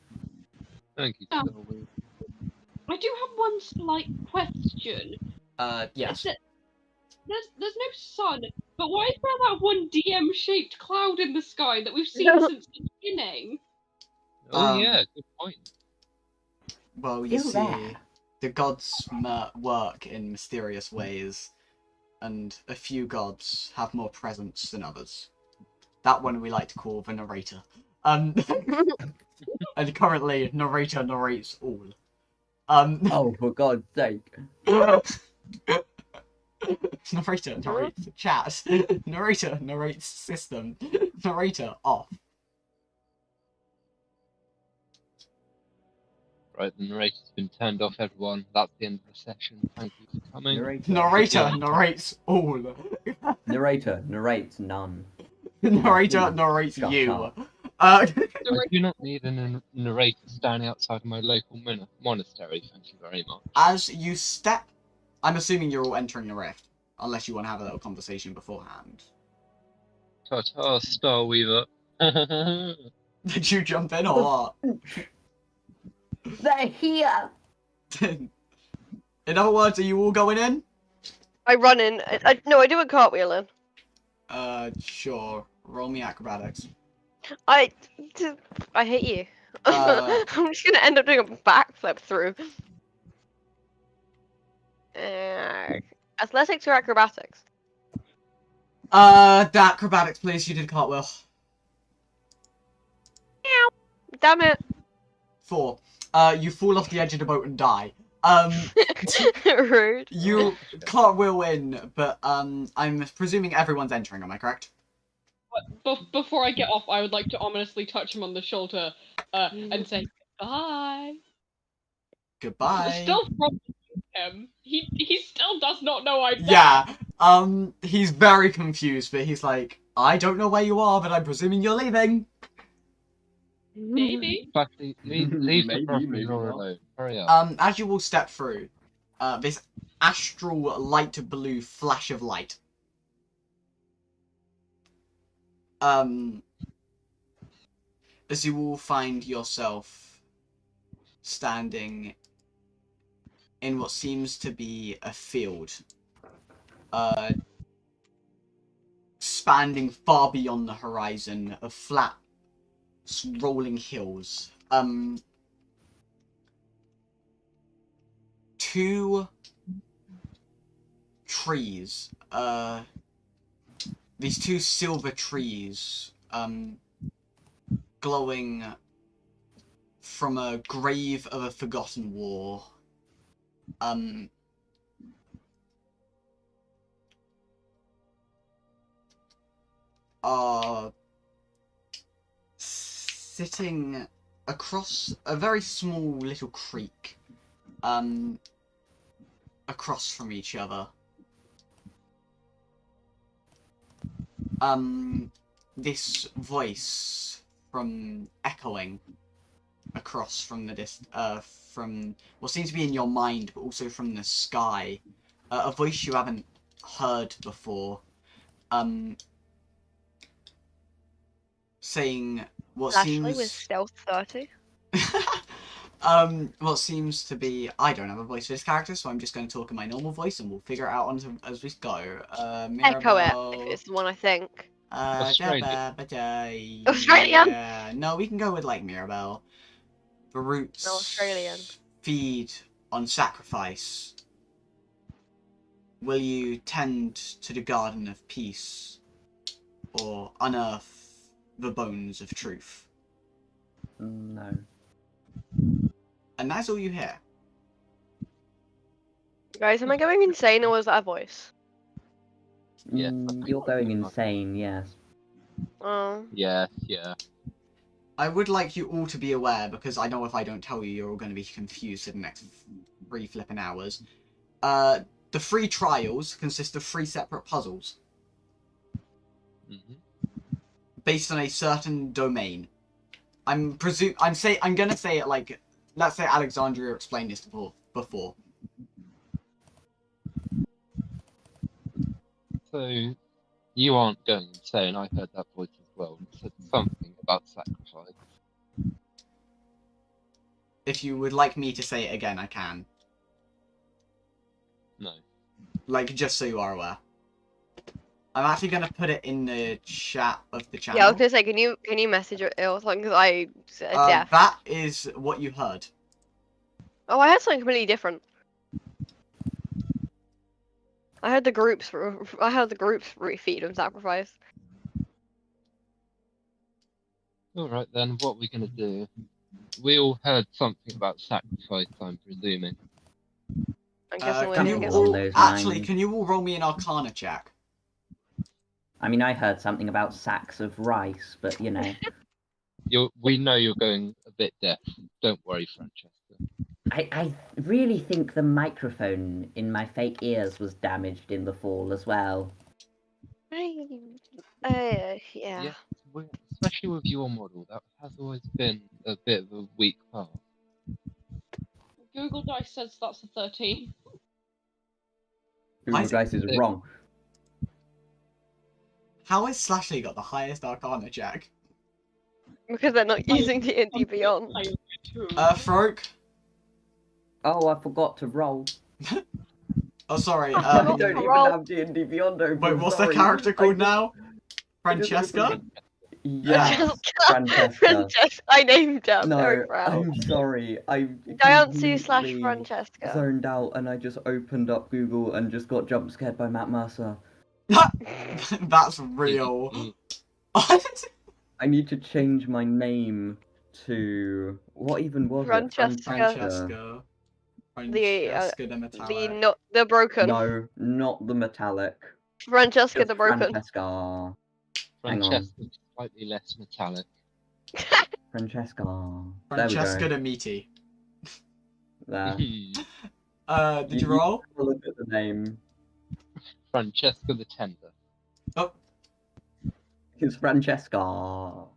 Thank you, Oh. Sylvie. I do have one slight question. Yes. There's no sun, but why is there that one DM-shaped cloud in the sky that we've seen since the beginning? Oh yeah, good point. Well, you Still see, there. the gods work in mysterious ways, and a few gods have more presence than others. That one we like to call the narrator. And currently, narrator narrates all. Oh, for God's sake. Narrator narrates chat. Narrator narrates system. Narrator off. Right, the narrator's been turned off, everyone. That's the end of the session. Thank you for coming. Narrator narrates all. Narrator narrates none. Narrator narrates Shut you. up. I do not need a narrator standing outside of my local monastery, thank you very much. As you step, I'm assuming you're all entering the rift, unless you want to have a little conversation beforehand. Ta-ta, Starweaver. Did you jump in or what? They're here! In other words, are you all going in? I run in. No, I do a cartwheel in. Sure. Roll me acrobatics. I hate you. I'm just gonna end up doing a backflip through. Athletics or acrobatics? The acrobatics, please. You did cartwheel. Damn it. 4. You fall off the edge of the boat and die. Rude. You cartwheel in, but I'm presuming everyone's entering. Am I correct? Before I get off, I would like to ominously touch him on the shoulder and say bye. Goodbye. Still from him. He still does not know I'm Yeah. He's very confused, but he's like, I don't know where you are, but I'm presuming you're leaving. Maybe. Flashy, leave the Maybe, front maybe door not. alone. Hurry up. As you all step through, this astral light blue flash of light. As you all find yourself standing in what seems to be a field, spanning far beyond the horizon of flat, rolling hills. Two trees, these two silver trees, glowing from a grave of a forgotten war, are sitting across a very small little creek, across from each other. This voice from echoing across from the from what seems to be in your mind, but also from the sky, a voice you haven't heard before, saying what Lashley seems with stealth 30. what seems to be, I don't have a voice for this character, so I'm just going to talk in my normal voice, and we'll figure it out as we go. Echo it, Mirabelle, if it's the one I think. Australia. Australian! Yeah, no, we can go with like Mirabelle. The roots No, Australian. feed on sacrifice. Will you tend to the garden of peace, or unearth the bones of truth? No. And that's all you hear. Guys, am I going insane or was that a voice? Yeah. You're going insane, yes. Oh. Yeah, yeah. I would like you all to be aware, because I know if I don't tell you, you're all going to be confused for the next 3 flipping hours. The 3 trials consist of 3 separate puzzles, based on a certain domain. I'm gonna say it like, let's say Alexandria explained this before. So, you aren't going insane. I heard that voice as well. It said something about sacrifice. If you would like me to say it again, I can. No. Like, just so you are aware. I'm actually gonna put it in the chat of the channel. Yeah, I was gonna say, can you message it or something? Because I said deaf. That is what you heard. Oh, I heard something completely different. I heard the groups feed on sacrifice. Alright then, what are we gonna do? We all heard something about sacrifice, I'm presuming. I'm guessing we're Can gonna you get all- some. those actually, lines. can you all roll me an Arcana check? I mean, I heard something about sacks of rice, but you know. We know you're going a bit deaf. Don't worry, Francesca. I really think the microphone in my fake ears was damaged in the fall as well. Yeah. Especially with your model, that has always been a bit of a weak part. Google Dice says that's a 13. Google Isaac- Dice is wrong. How has Slashley got the highest Arcana check? Because they're not using D&D Beyond. Frog? Oh, I forgot to roll. Oh, sorry. I don't even roll. have D&D Beyond open. Wait, what's the sorry. character called I now? I just Francesca? opened it. Yeah, Francesca. Francesca. I named her. No, Very proud. I'm sorry. I Diancie / completely Francesca. zoned out and I just opened up Google and just got jump scared by Matt Mercer. That's real. I need to change my name to what even was Francesca. Francesca. Francesca the Metallic. The broken. No, not the metallic. Francesca Just the broken. Francesca. Hang on. Francesca slightly less metallic. Francesca. Francesca There the Meaty. we go. There. Did you roll? Have a look at the name. Francesca the Tender. Oh, It's Francesca. What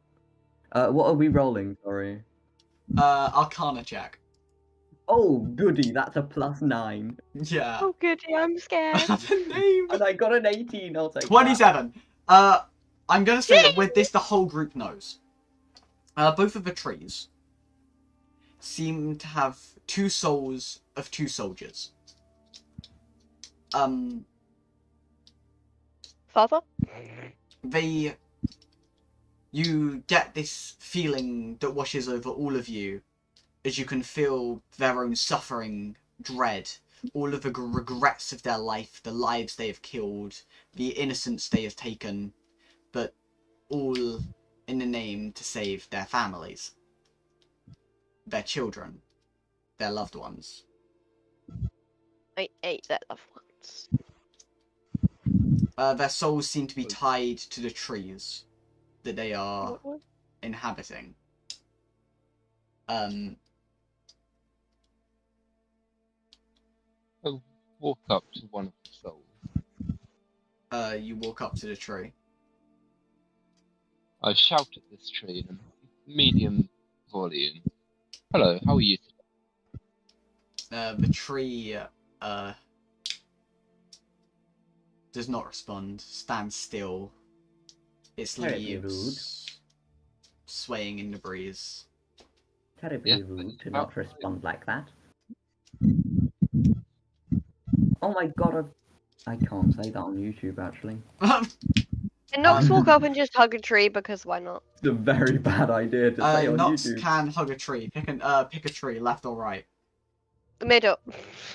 are we rolling? Sorry. Arcana check. Oh, goody, that's a +9. Yeah. Oh goody, I'm scared. The name. And I got an 18, I'll take 27. I'm gonna say that with this, the whole group knows. Both of the trees seem to have 2 souls of 2 soldiers. Father? You get this feeling that washes over all of you as you can feel their own suffering, dread, all of the regrets of their life, the lives they have killed, the innocence they have taken, but all in the name to save their families, their children, their loved ones. I ate their loved ones. Their souls seem to be tied to the trees that they are inhabiting. I'll walk up to one of the souls. You walk up to the tree. I shout at this tree in a medium volume. Hello, how are you today? The tree does not respond, stands still, its Terribly leaves swaying in the breeze. Terribly Yeah. rude to not respond like that. Oh my god, I can't say that on YouTube, actually. Can Nox walk up and just hug a tree, because why not? It's a very bad idea to say on Nox YouTube. can hug a tree. Pick a tree, left or right. The middle.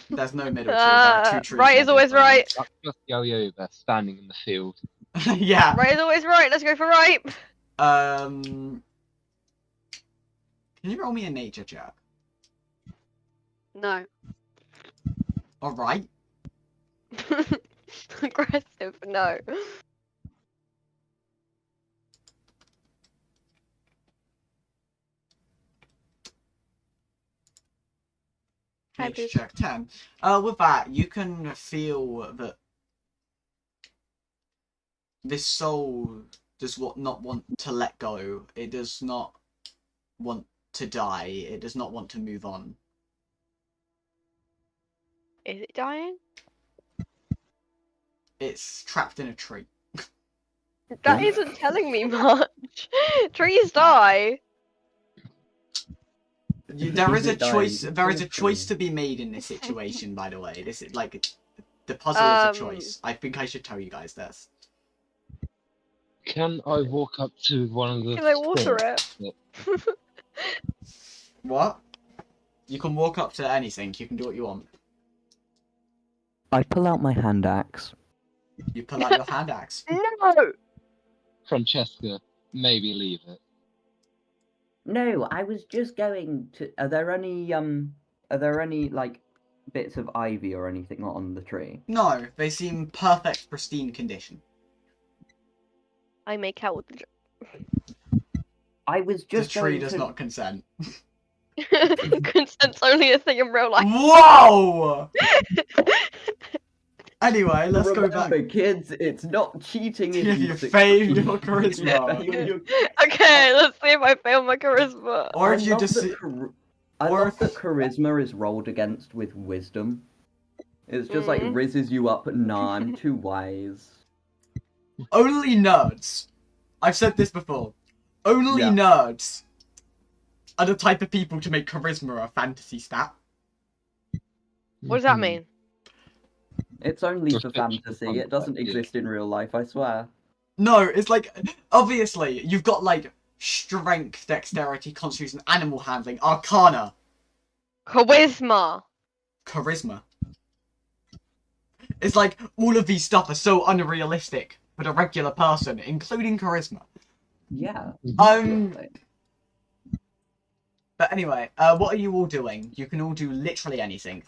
There's no middle tree. There are 2 trees. Right is always right. That's just Yo-Yo there, standing in the field. Yeah. Right is always right. Let's go for right. Can you roll me a nature check? No. Alright. Aggressive. No. Hi, Nature please. check 10. With that, you can feel that this soul does not want to let go. It does not want to die. It does not want to move on. Is it dying? It's trapped in a tree. That isn't telling me much. Trees die. There is a Is it choice. dying? There is a It's choice true. to be made in this situation. By the way, this is like the puzzle is a Um, choice. I think I should tell you guys this. Can I walk up to one of the Can I water stalks? it? What? You can walk up to anything. You can do what you want. I pull out my hand axe. You pull out your hand axe. No. Francesca, maybe leave it. No, I was just going to. Are there any like bits of ivy or anything on the tree? No, they seem perfect, pristine condition. I make out with the I was just the tree going does to... not consent. Consent's only a thing in real life. Whoa! Anyway, let's go back. Remember, kids, it's not cheating if If you you succeed. fail your charisma. Yeah, fail your- Okay, let's see if I fail my charisma. Or I if you love just that see- I or love if- that charisma is rolled against with wisdom. It's just like rizzes you up, nah, I'm too wise. Only nerds. I've said this before. Only Yeah. nerds are the type of people to make charisma a fantasy stat. What does that mean? It's only Just for picture fantasy, the it doesn't concept, yeah. exist in real life, I swear. No, it's like, obviously, you've got like strength, dexterity, constitution, animal handling, arcana, Charisma. charisma. It's like all of these stuff are so unrealistic for the regular person, including charisma. Yeah. Um, But anyway, what are you all doing? You can all do literally anything.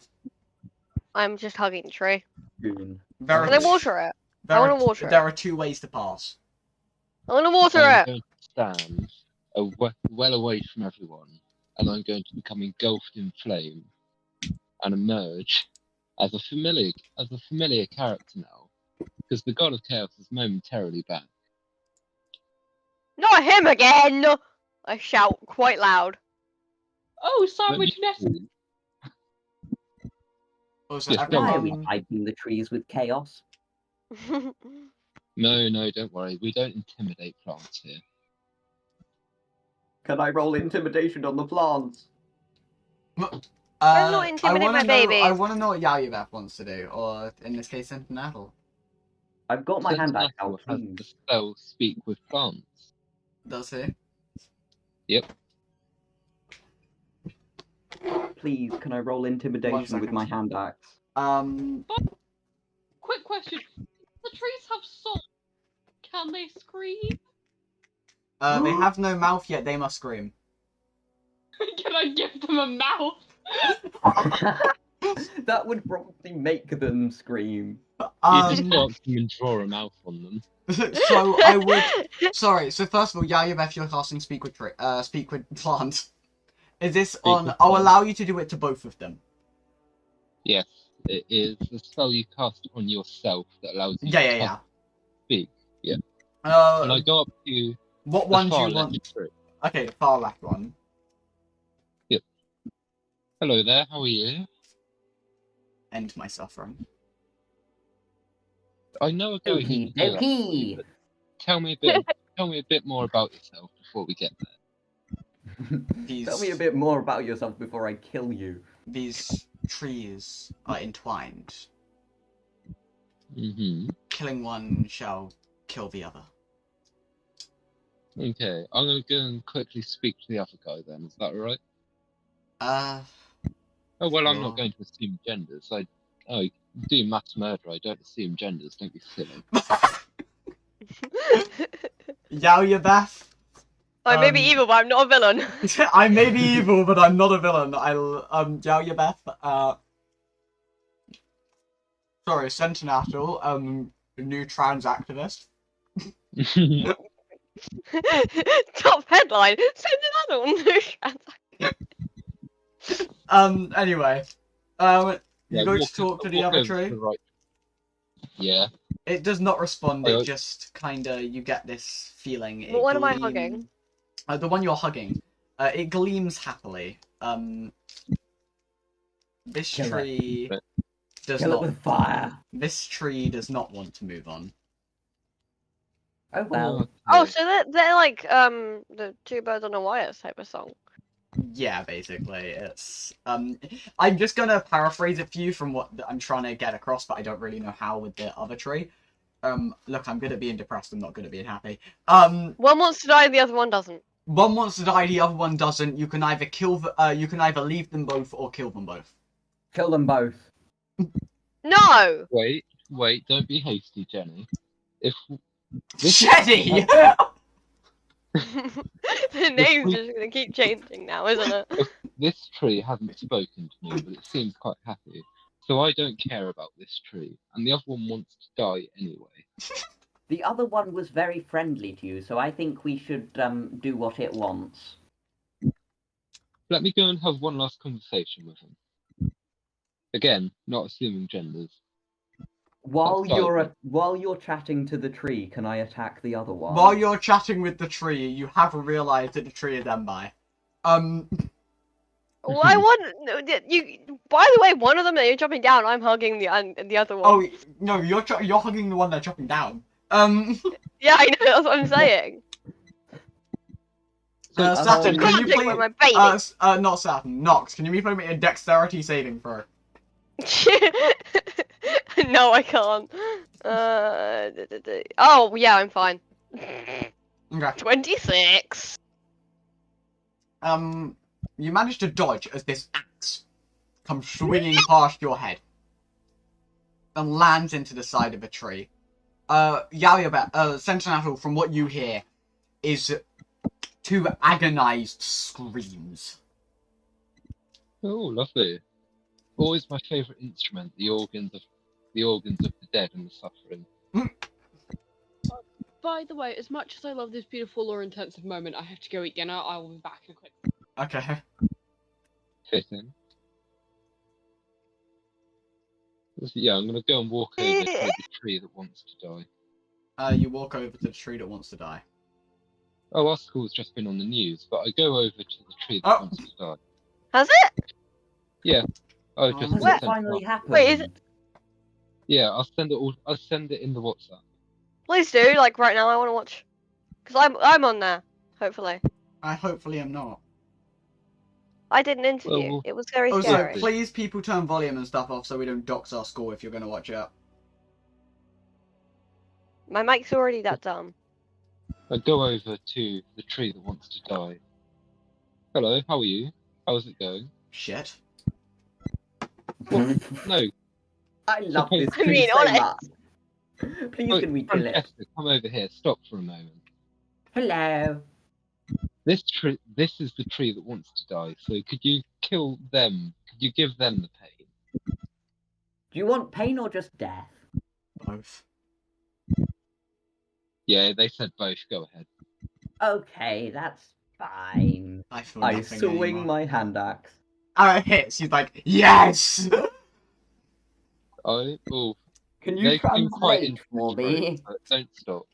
I'm just hugging the tree. Goon. There Can I are, water it? there I are, wanna water it. there are 2 ways to pass. I want to water I'm it. going to stand well away from everyone, and I'm going to become engulfed in flame and emerge as a familiar character now, because the God of Chaos is momentarily back. Not him again! I shout quite loud. Oh, Let me sandwich nest. see. Also, Yes, Why are we everyone... hyping the trees with chaos? No, don't worry. We don't intimidate plants here. Can I roll intimidation on the plants? not I intimidate want my to know. I babies. want to know what Yayubeth wants to do, or in this case, Sentinel. I've got my hand back Sentinel out, has please. the spell Speak with Plants. Does he? Yep. Please, can I roll intimidation with my hand axe? Quick question. The trees have salt. Can they scream? They have no mouth yet. They must scream. Can I give them a mouth? That would probably make them scream. You just go up to them and draw a mouth on them. So I would. Sorry. So first of all, Yayubeth, you're casting Speak with Plant. Is this on? with I'll Plant. allow you to do it to both of them. Yes, it is the spell you cast on yourself that allows you Yeah. speak. Yeah. And I go up to What the one do far you left want? tree. Okay, the far left one. Hello there, how are you? End my suffering. I know a guy who Okie can do that for you, dokie. but tell me a bit more about yourself before we get there. Tell me a bit more about yourself before I kill you. These trees are entwined. Mm-hmm. Killing one shall kill the other. Okay, I'm gonna go and quickly speak to the other guy then, is that alright? Oh well, I'm Sure. not going to assume genders. I do mass murder, I don't assume genders, don't be silly. Yayubeth. I may be evil, but I'm not a villain. I may be evil, but I'm not a villain. Yayubeth, sorry, Sentinel, new trans activist. Top headline. Send another one. Anyway. You go to talk to the other tree? Right. Yeah. It does not respond, Oh. it just kinda, you get this feeling. What one am I hugging? The one you're hugging. It gleams happily. This Kill it. tree does Kill it not. with fire. This tree does not want to move on. Oh well. Oh, so they're like the two birds on a wire type of song. Yeah, basically, it's. I'm just gonna paraphrase it for you from what I'm trying to get across, but I don't really know how with the other tree. Look, I'm good at being depressed. I'm not good at being happy. One wants to die, the other one doesn't. One wants to die, the other one doesn't. You can either you can either leave them both or kill them both. Kill them both. No. Wait, don't be hasty, Jenny. If Jenny! The name's just gonna keep changing now, isn't it? this tree hasn't spoken to me, but it seems quite happy, so I don't care about this tree, and the other one wants to die anyway. The other one was very friendly to you, so I think we should do what it wants. Let me go and have one last conversation with him. Again, not assuming genders. While Outside. you're chatting to the tree, can I attack the other one? While you're chatting with the tree, you have realised that the tree is them by. Well, I want you. By the way, one of them that you're chopping down, I'm hugging the other one. Oh no, you're hugging the one they're chopping down. Yeah, I know. That's what I'm saying. Saturn, You can can't you take away please? my baby. Not Saturn. Nox, can you please make me a dexterity saving throw? No, I can't. Oh yeah, I'm fine. Okay. 26. You manage to dodge as this axe comes swinging past your head and lands into the side of a tree. Sentinel, from what you hear, is two agonized screams Oh, lovely. Always my favourite instrument, the organs of the dead and the suffering. By the way, as much as I love this beautiful lore-intensive moment, I have to go eat dinner. I will be back in a quick. Okay. Fitting. Yeah, I'm gonna go and walk over to the tree that wants to die. You walk over to the tree that wants to die. Oh, our school's just been on the news, but I go over to the tree that Oh. wants to die. Has it? Yeah. I've Oh, just has been Has it it sent finally one. happened? Wait, is it? Yeah, I'll send it in the WhatsApp. Please do, like right now. I want to watch. Because I'm on there. Hopefully. I hopefully am not. I did an interview. Well, It was very Also, scary. please, people, turn volume and stuff off so we don't dox our school if you're going to watch it. My mic's already that dumb. I go over to the tree that wants to die. Hello, how are you? How's it going? Shit. No, I love this I tree mean, so honest. much. Please, can we kill it? Francesca, come over here. Stop for a moment. Hello. This is the tree that wants to die. So could you kill them? Could you give them the pain? Do you want pain or just death? Both. Yeah, they said both. Go ahead. Okay, that's fine. I feel I nothing swing anymore. my hand axe. It hits. He's like, yes! Oh, Can they you seem quite translate for me? interested, but don't stop.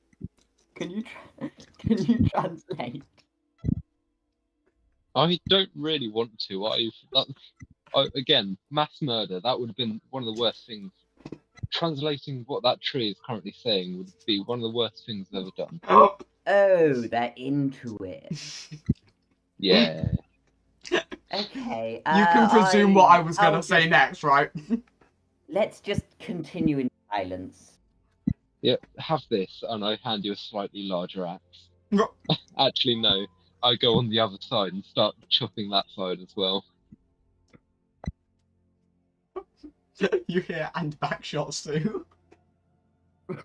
Can you translate? I don't really want to. Again, mass murder. That would have been one of the worst things. Translating what that tree is currently saying would be one of the worst things I've ever done. Oh, they're into it. Yeah. Okay. You can presume what I was going to I'll say just- next, right? Let's just continue in silence. Yeah, have this, and I hand you a slightly larger axe. No. Actually, no. I go on the other side and start chopping that side as well. You hear and back shots too. I'm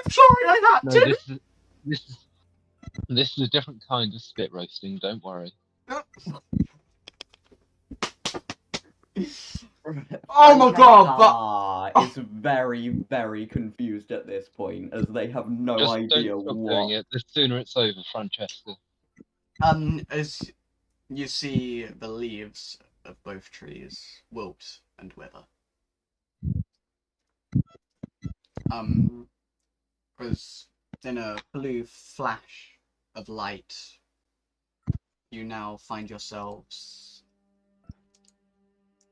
sorry I had No, to! this is a different kind of spit roasting. Don't worry. Oh my god, but... is very, very confused at this point, as they have no Just idea don't stop what. doing it. The sooner it's over, Francesca. As you see the leaves of both trees wilt and wither. As in a blue flash of light, you now find yourselves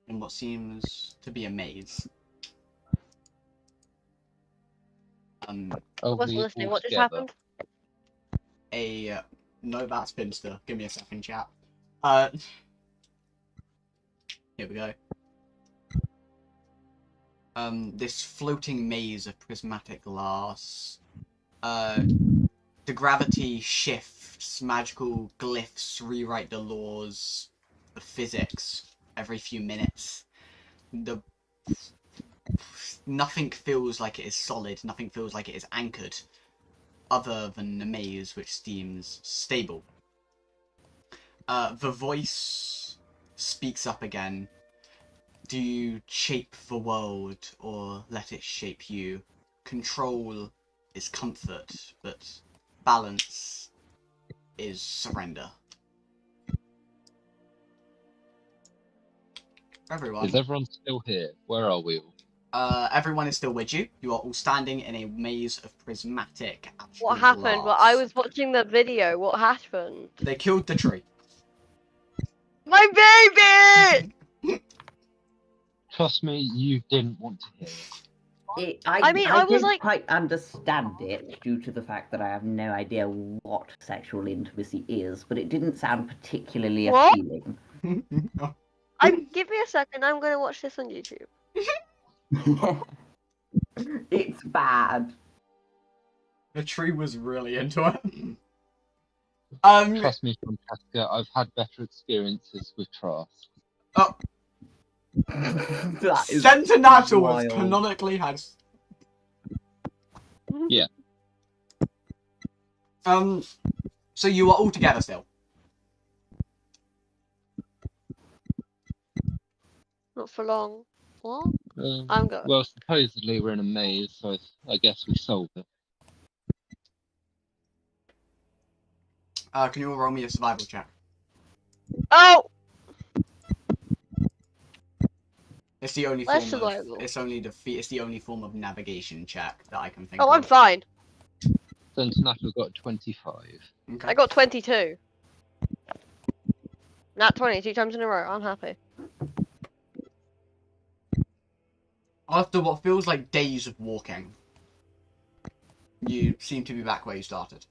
in what seems to be a maze. I wasn't listening. What just happened? No, that's Finster. Give me a second, chat. Here we go. This floating maze of prismatic glass. The gravity shifts, magical glyphs rewrite the laws of physics every few minutes. Nothing feels like it is solid, nothing feels like it is anchored, other than the maze which seems stable. The voice speaks up again. Do you shape the world or let it shape you? Control is comfort, but balance is surrender. Everyone. Is everyone still here? Where are we all? Everyone is still with you. You are all standing in a maze of prismatic What absolute happened? glass. Well, I was watching the video. What happened? They killed the tree. My baby! Trust me, you didn't want to hear it. I mean, I was didn't like- quite understand it due to the fact that I have no idea what sexual intimacy is, but it didn't sound particularly What? appealing. Give me a second. I'm gonna watch this on YouTube. It's bad. The tree was really into it. Trust me, Francesca, I've had better experiences with Trask. That is Centenatal wild. has canonically had. Yeah. So you are all together still. Not for long. What? I'm good. Well, supposedly we're in a maze, so I guess we solved it. Can you all roll me a survival check? Oh! It's the only Less form of. survival. It's the only form of navigation check that I can think Oh, of. I'm fine. Sentinel got 25. Okay. I got 22. Not 20, 2 times in a row. I'm happy. After what feels like days of walking, you seem to be back where you started.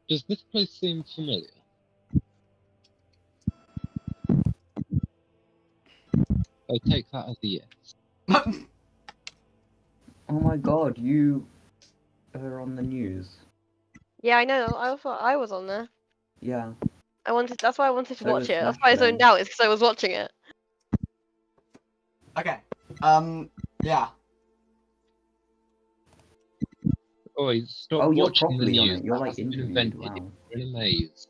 Does this place seem familiar? I take that as a yes. Oh my god, you are on the news. Yeah, I know. I thought I was on there. Yeah. That's why I wanted to So watch was it. That's why I zoned Flashbang. out, is because I was watching it. Okay. Yeah. Oh, stop Oh, you're watching the properly on news. it. You're That like hasn't been interviewed. invented. Wow. We're in a maze.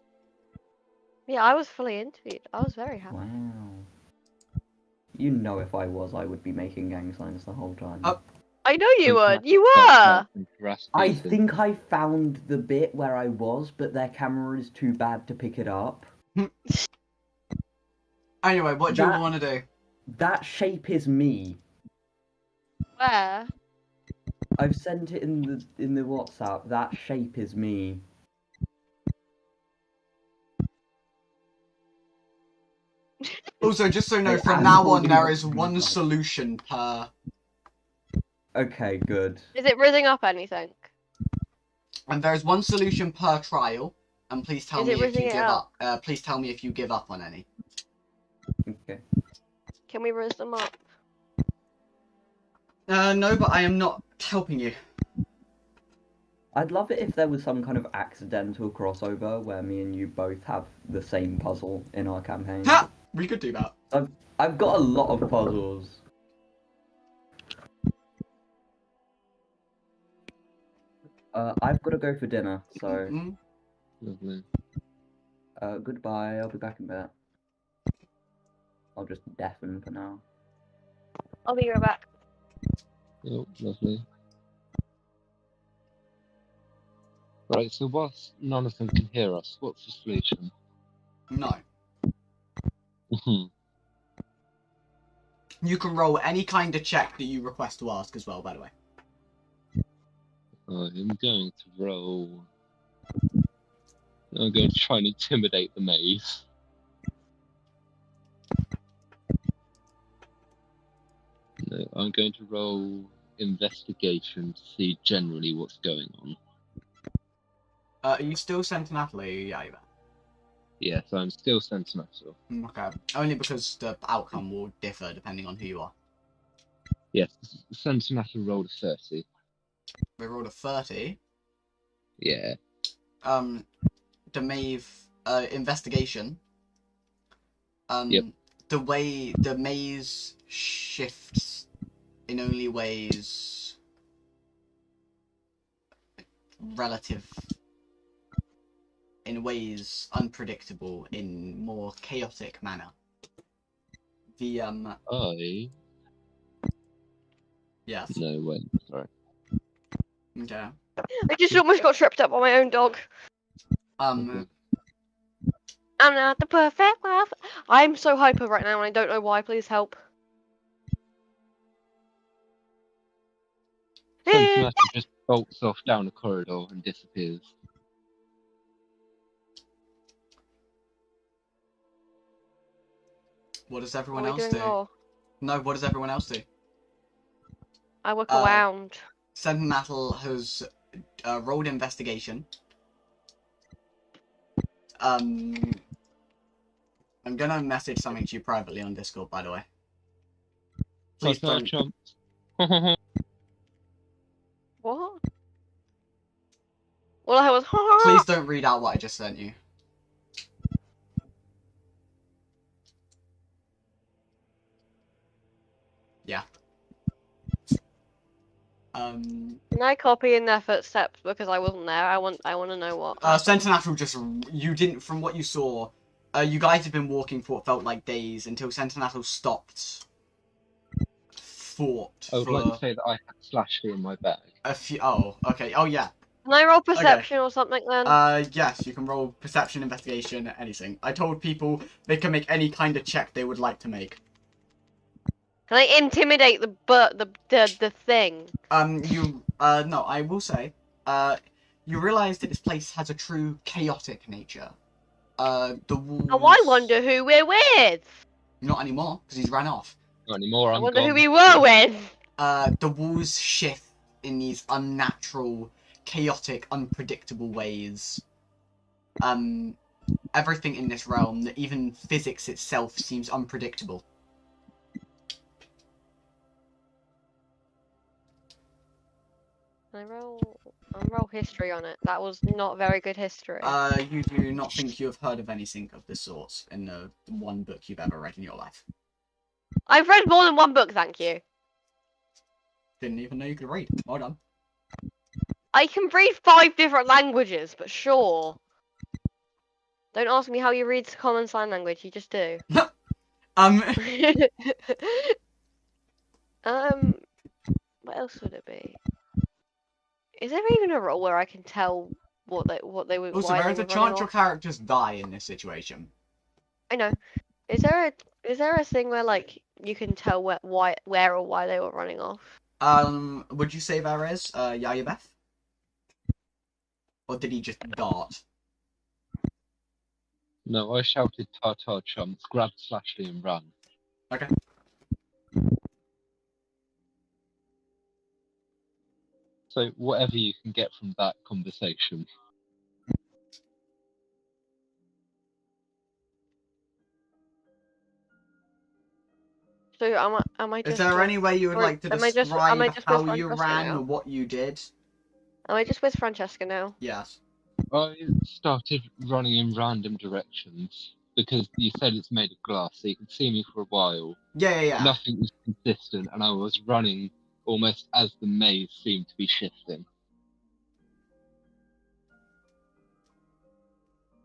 Yeah, I was fully interviewed. I was very happy. Wow. You know, if I was, I would be making gang signs the whole time. Oh. I know you would. Sentinel You got were. harassed I people. think I found the bit where I was, but their camera is too bad to pick it up. Anyway, what do you That- want to do? That shape is me. Where? I've sent it in the WhatsApp. That shape is me. Also, just so you know, Hey, from I'm now on, holding there up is the one mic. solution per. Okay, good. Is it rizzing up anything? And there is one solution per trial. And please tell Is me it if you rizzing it give up? up. Please tell me if you give up on any. Okay. Can we rizz them up? No, but I am not helping you. I'd love it if there was some kind of accidental crossover where me and you both have the same puzzle in our campaign. Ha! We could do that. I've got a lot of puzzles. I've got to go for dinner, so Mhm. Lovely. goodbye. I'll be back in a bit. I'll just deafen for now. I'll be right back. Oh, lovely. Right, so whilst none of them can hear us, what's the solution? No. You can roll any kind of check that you request to ask as well, by the way. I'm going to roll. I'm going to try and intimidate the maze. No, I'm going to roll investigation to see generally what's going on. Are you still Sentinel? Yeah, you are. Yes, I'm still Sentinel. Okay. Only because the outcome will differ depending on who you are. Yes, Sentinel rolled a 30. We rolled a 30. Yeah. The Maeve, investigation. Yep. The way the maze shifts in only ways in ways unpredictable, in more chaotic manner. The Yes. No, wait, sorry. Okay. I just almost got tripped up by my own dog. Um. I'm not the perfect wife. I'm so hyper right now and I don't know why. Please help. Sentinel just bolts off down a corridor and disappears. What does Are everyone we else doing do? more? No. What does everyone else do? I look around. Sentinel has rolled investigation. I'm gonna message something to you privately on Discord, by the way. Please don't. What? Well, I was. Please don't read out what I just sent you. Yeah. Can I copy in their footsteps because I wasn't there? I want to know what. Sentinel just, you didn't, from what you saw, You guys have been walking for what felt like days until Sentinel stopped. Thought I would for like to say that I had Slashy in my bag. a few. Oh, okay. Oh yeah. Can I roll perception or something then? Yes, you can roll perception, investigation, anything. I told people they can make any kind of check they would like to make. Can I intimidate the thing? No, I will say, you realise that this place has a true chaotic nature. The walls... Oh, I wonder who we're with! Not anymore, because he's ran off. Not anymore, I I'm wonder gone. who we were with! The walls shift in these unnatural, chaotic, unpredictable ways. Everything in this realm, even physics itself, seems unpredictable. I'll roll history on it. That was not very good history. You do not think you have heard of anything of this sort in the one book you've ever read in your life. I've read more than one book, thank you. Didn't even know you could read. Well done. I can read 5 different languages, but sure. Don't ask me how you read common sign language, you just do. What else would it be? Is there even a role where I can tell what they would? Also, why there they is a were running chance your off? characters die in this situation. I know. Is there a thing where like you can tell where or why they were running off? Would you say there is, Yayabeth? Or did he just dart? No, I shouted Tartar chumps, grab Slashy and run. Okay. So whatever you can get from that conversation. So am I just? Is there any way you would like to am I just describe with how you Francesca ran now? or what you did? Am I just with Francesca now? Yes. I started running in random directions because you said it's made of glass, so you could see me for a while. Yeah. Nothing was consistent, and I was running almost as the maze seemed to be shifting.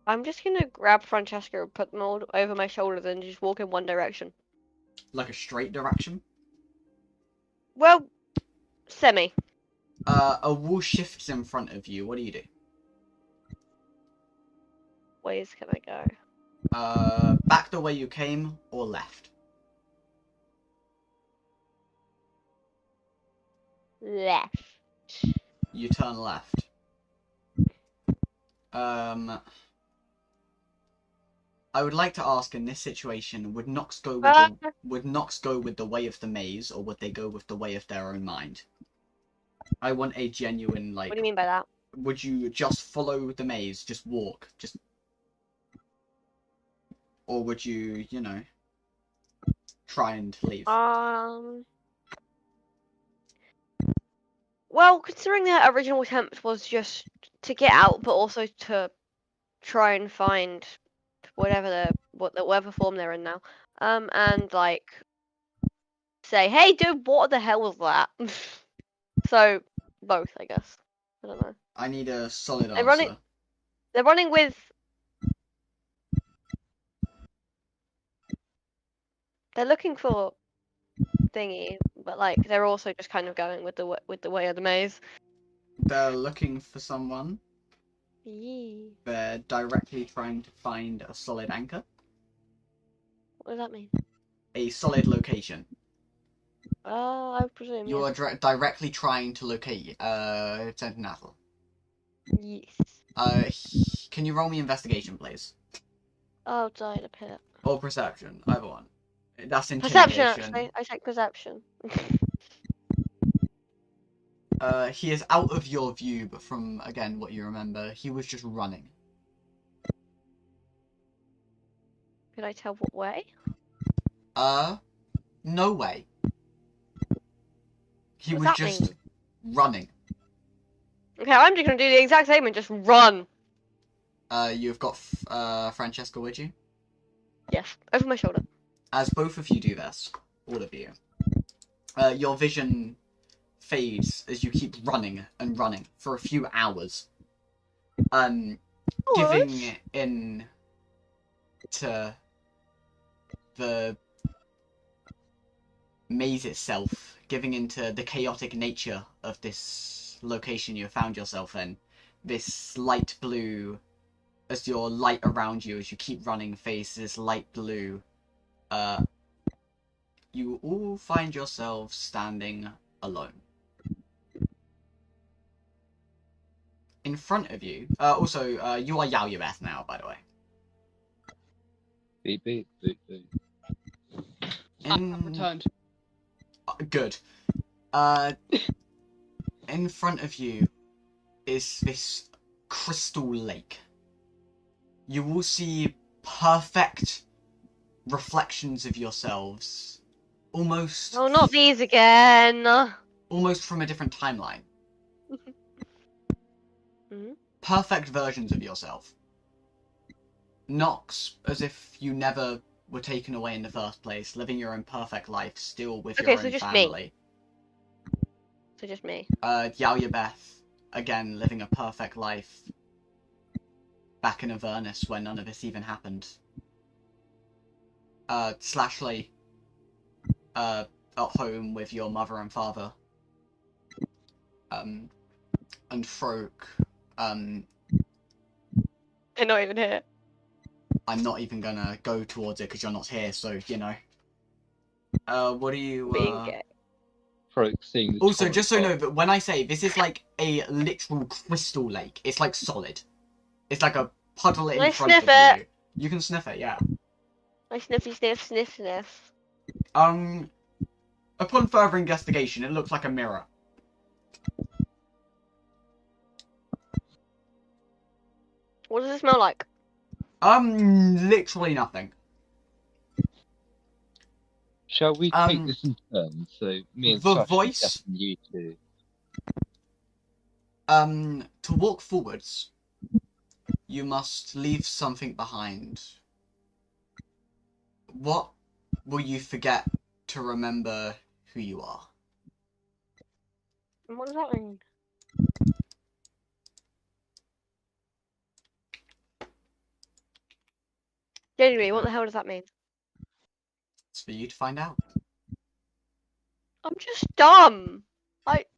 I'm just gonna grab Francesca and put them all over my shoulders and just walk in one direction. Like a straight direction? Well, semi. A wall shifts in front of you. What do you do? Ways can I go? Back the way you came or left? Left. You turn left. I would like to ask, in this situation, would Nox go with the way of the maze, or would they go with the way of their own mind? I want a genuine, like... What do you mean by that? Would you just follow the maze, just walk, or would you, try and leave? Well, considering their original attempt was just to get out, but also to try and find whatever form they're in now, and like say, hey, dude, what the hell was that? So both, I guess. I don't know. I need a solid answer. They're running with. They're looking for thingy, but like they're also just kind of going with the way of the maze. They're looking for someone. Yee. They're directly trying to find a solid anchor. What does that mean? A solid location. I presume. You are directly trying to locate Sentinel. Yes. Can you roll me investigation, please? Oh, died a pit. Or perception, either one. That's Perception, intimidation. actually. I take perception. He is out of your view, but from, again, what you remember, he was just running. Could I tell what way? No way. He What's was that just mean? running. Okay, I'm just gonna do the exact same and just run. You've got Francesca with you? Yes, over my shoulder. As both of you do this, all of you, your vision fades as you keep running and running for a few hours. Giving in into the maze itself, giving into the chaotic nature of this location you have found yourself in. This light blue, as your light around you, as you keep running, faces light blue. You all find yourselves standing alone. In front of you, also, you are Yao Yabeth now, by the way. Beep, beep, beep, beep. I have returned. Good. In front of you is this crystal lake. You will see perfect reflections of yourselves, almost. Oh, not these again. Almost from a different timeline. Mhm. Perfect versions of yourself. Nox, as if you never were taken away in the first place, living your own perfect life, still with Okay, your so own just me. family. So just me. Yao Yabeth, again, living a perfect life. Back in Avernus, where none of this even happened. Slashley, at home with your mother and father. And Froke, They're not even here. I'm not even gonna go towards it because you're not here, so, you know. What do you, Being gay. Froke seeing the Also, torrent just so you know, of- but when I say this is like a literal crystal lake, it's like solid. It's like a puddle in I front sniff of it. you. You can sniff it, yeah. I sniffy sniff sniff sniff. Upon further investigation, it looks like a mirror. What does it smell like? Literally nothing. Shall we take this in turn? So me and the Sash voice- and you two. To walk forwards, you must leave something behind. What will you forget to remember who you are? What does that mean? Genuinely, what the hell does that mean? It's for you to find out. I'm just dumb.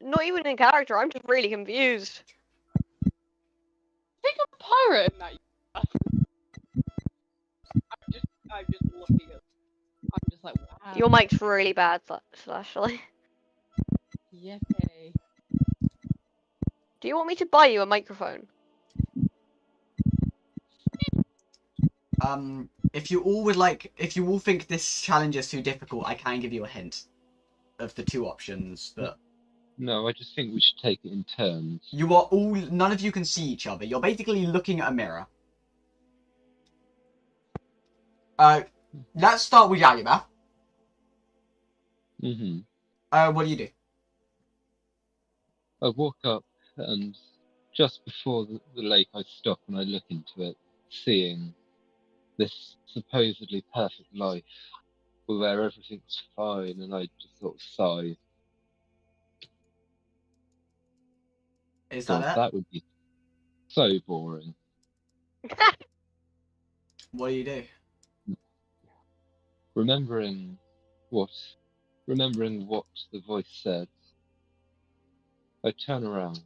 Not even in character. I'm just really confused. Think a pirate in that. I'm just looking at. I'm just like, wow. Your mic's really bad, Slashley. Yippee. Do you want me to buy you a microphone? If you all think this challenge is too difficult, I can give you a hint of the two options, but No, I just think we should take it in turns. you are all, none of you can see each other. You're basically looking at a mirror. Let's start with Yayama. What do you do? I walk up and just before the lake I stop and I look into it, seeing this supposedly perfect life where everything's fine, and I just sort of sigh. Is God, that it? that would be so boring. What do you do? Remembering what the voice said, I turn around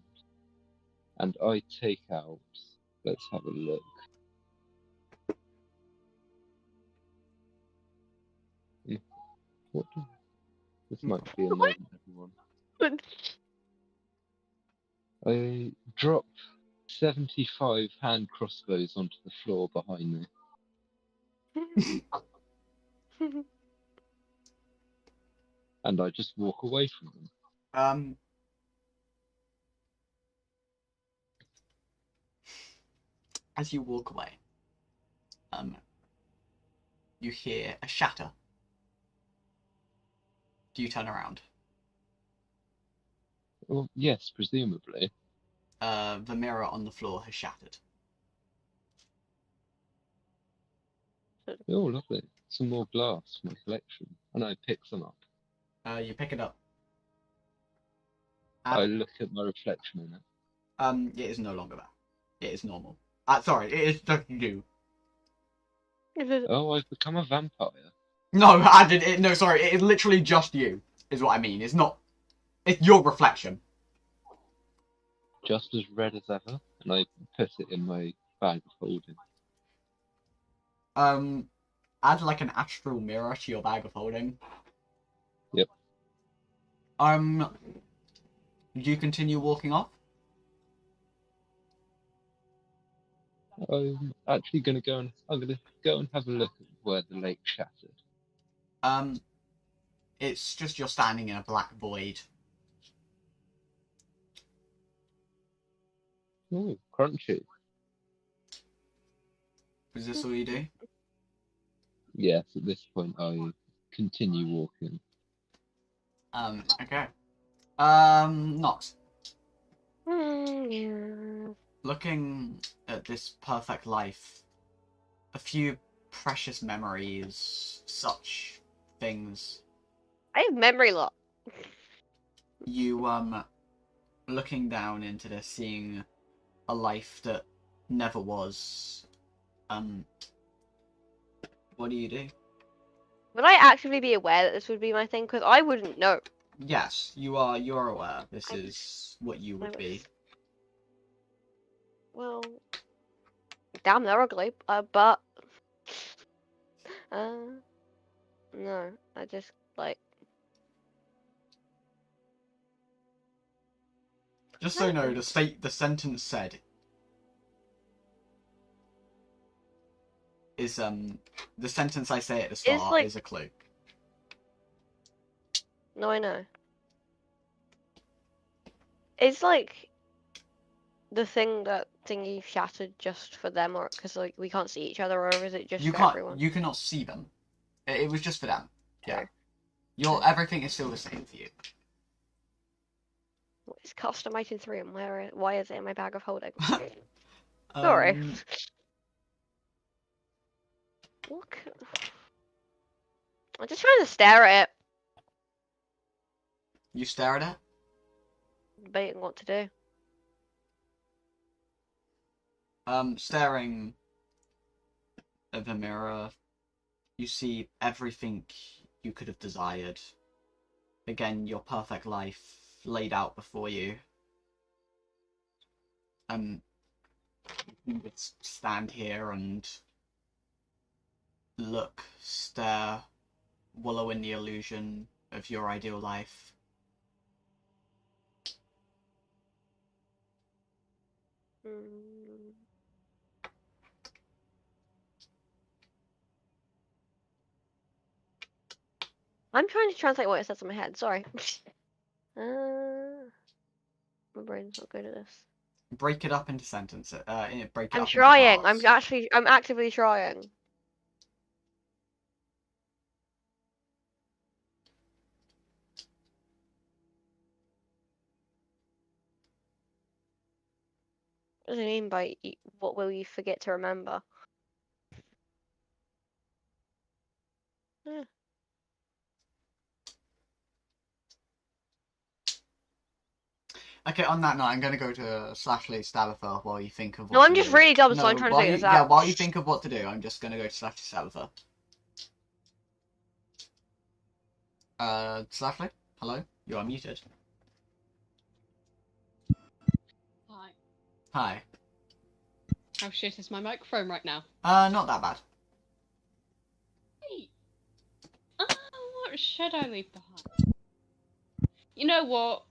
and I take out. Let's have a look. This might be annoying everyone. I drop 75 hand crossbows onto the floor behind me. And I just walk away from them. As you walk away, you hear a shatter. Do you turn around? Well, yes, presumably. The mirror on the floor has shattered. Oh, lovely. Some more glass from my collection. And I pick some up. You pick it up. I look at my reflection in it. It is no longer that. It is normal. Sorry, it is just you. Oh, I've become a vampire. No, I did it. No, sorry. It is literally just you, is what I mean. It's not. It's your reflection. Just as red as ever, and I put it in my bag of holding. Add like an astral mirror to your bag of holding. Yep. You continue walking off? I'm actually gonna go and have a look at where the lake shattered. It's just you're standing in a black void. Ooh, crunchy. Is this all you do? Yes, at this point I continue walking. Okay. Nox. Yeah. Looking at this perfect life, a few precious memories, such things. I have memory loss. You, looking down into this, seeing a life that never was, what do you do? Would I actively be aware that this would be my thing? Because I wouldn't know. Yes, you are aware this is what you would be. Well, damn, they're ugly. But no, I just like. Just so you know, the sentence said is the sentence I say at the start like- is a clue. No, I know. It's like the thing that thingy shattered just for them, or because like we can't see each other, or is it just You for can't. everyone? You cannot see them. It was just for them. Yeah. True. Everything is still the same for you. It's custom item 3, and why is it in my bag of holding? Sorry. Look. I'm just trying to stare at it, You stare at it. debating what to do. Staring at the mirror, you see everything you could have desired. Again, your perfect life laid out before you. You could stand here and look, stare, wallow in the illusion of your ideal life. I'm trying to translate what it says in my head. Sorry. My brain's not good at this. Break it up into sentences. Break it I'm up trying. into parts. I'm actively trying. What does it mean by what will you forget to remember? Yeah. Okay, on that note, I'm going to go to Slashley Stabitha while you think of what No, I'm to just do. really dumb, so I'm trying to figure this out. Yeah, while you think of what to do, I'm just going to go to Slashley Stabitha. Slashley? Hello? You are muted. Hi. Hi. How shit is my microphone right now? Not that bad. Hey. What should I leave behind? You know what?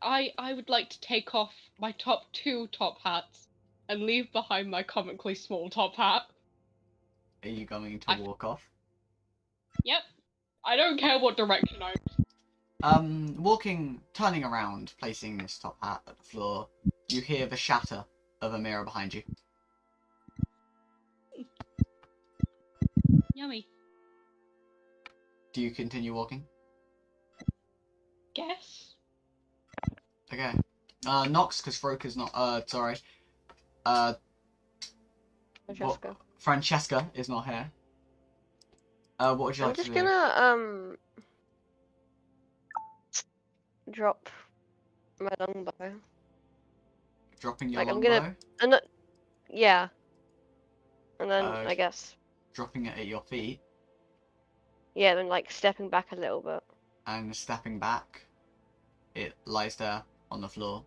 I would like to take off my top 2 top hats and leave behind my comically small top hat. Are you going to walk off? Yep. I don't care what direction I... Turning around, placing this top hat at the floor, you hear the shatter of a mirror behind you. Yummy. Do you continue walking? Guess? Okay. Nox, because Froke is not, sorry. Francesca. Francesca is not here. What would you I'm like to just do? gonna drop my longbow. Dropping your Like, I'm longbow? gonna yeah. And then Okay. I guess dropping it at your feet, Yeah, then like stepping back a little bit. and stepping back, it lies there on the floor.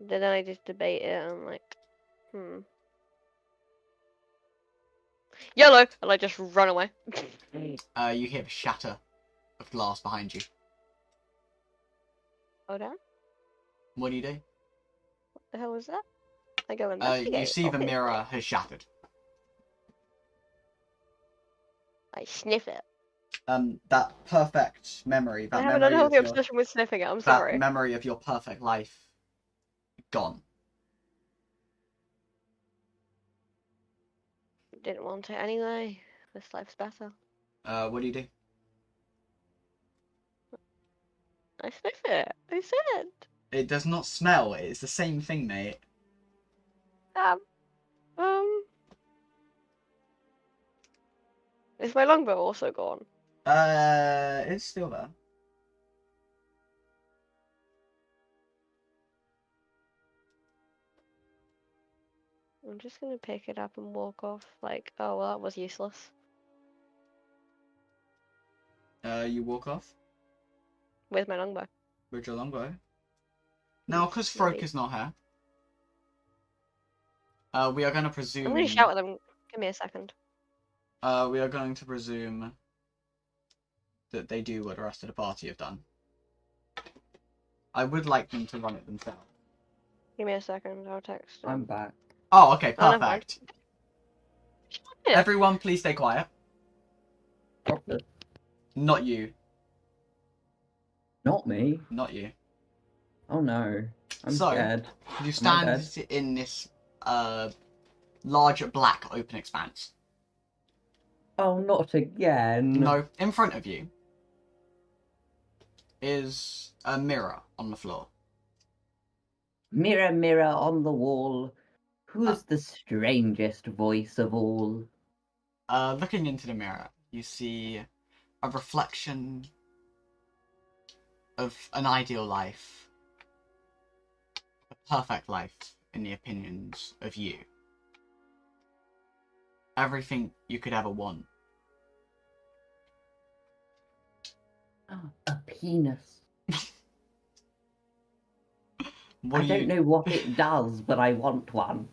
Then I just debate it and I'm like, yellow, and I just run away. You hear the shatter of glass behind you. Hold on. What do you do? What the hell was that? I go investigate. You see the obviously. mirror has shattered. I sniff it. That perfect memory, I that have an memory of unhealthy your, obsession with sniffing it. I'm that sorry. memory of your perfect life, gone. Didn't want it anyway. This life's better. What do you do? I sniff it. I said. It does not smell. It's the same thing, mate. Is my longbow also gone? It's still there. I'm just gonna pick it up and walk off. Like, oh well, that was useless. You walk off Where's my longbow? with your longbow. Now, because Froke is not here, we are going to presume. I'm gonna shout at them. Give me a second. We are going to presume that they do what the rest of the party have done. I would like them to run it themselves. Give me a second. I'll text them. I'm back. Oh, okay, Oh, never mind. perfect. Yeah. Everyone, please stay quiet. Doctor. Not you. Not me. Not you. Oh no. I'm So, scared. You Am I stand in this large black open expanse. Oh, not again. No, in front of you is a mirror on the floor. Mirror, mirror on the wall, who's the strangest voice of all? Looking into the mirror, you see a reflection of an ideal life. A perfect life, in the opinions of you. Everything you could ever want. Oh, a penis. What I do don't know what it does, but I want one.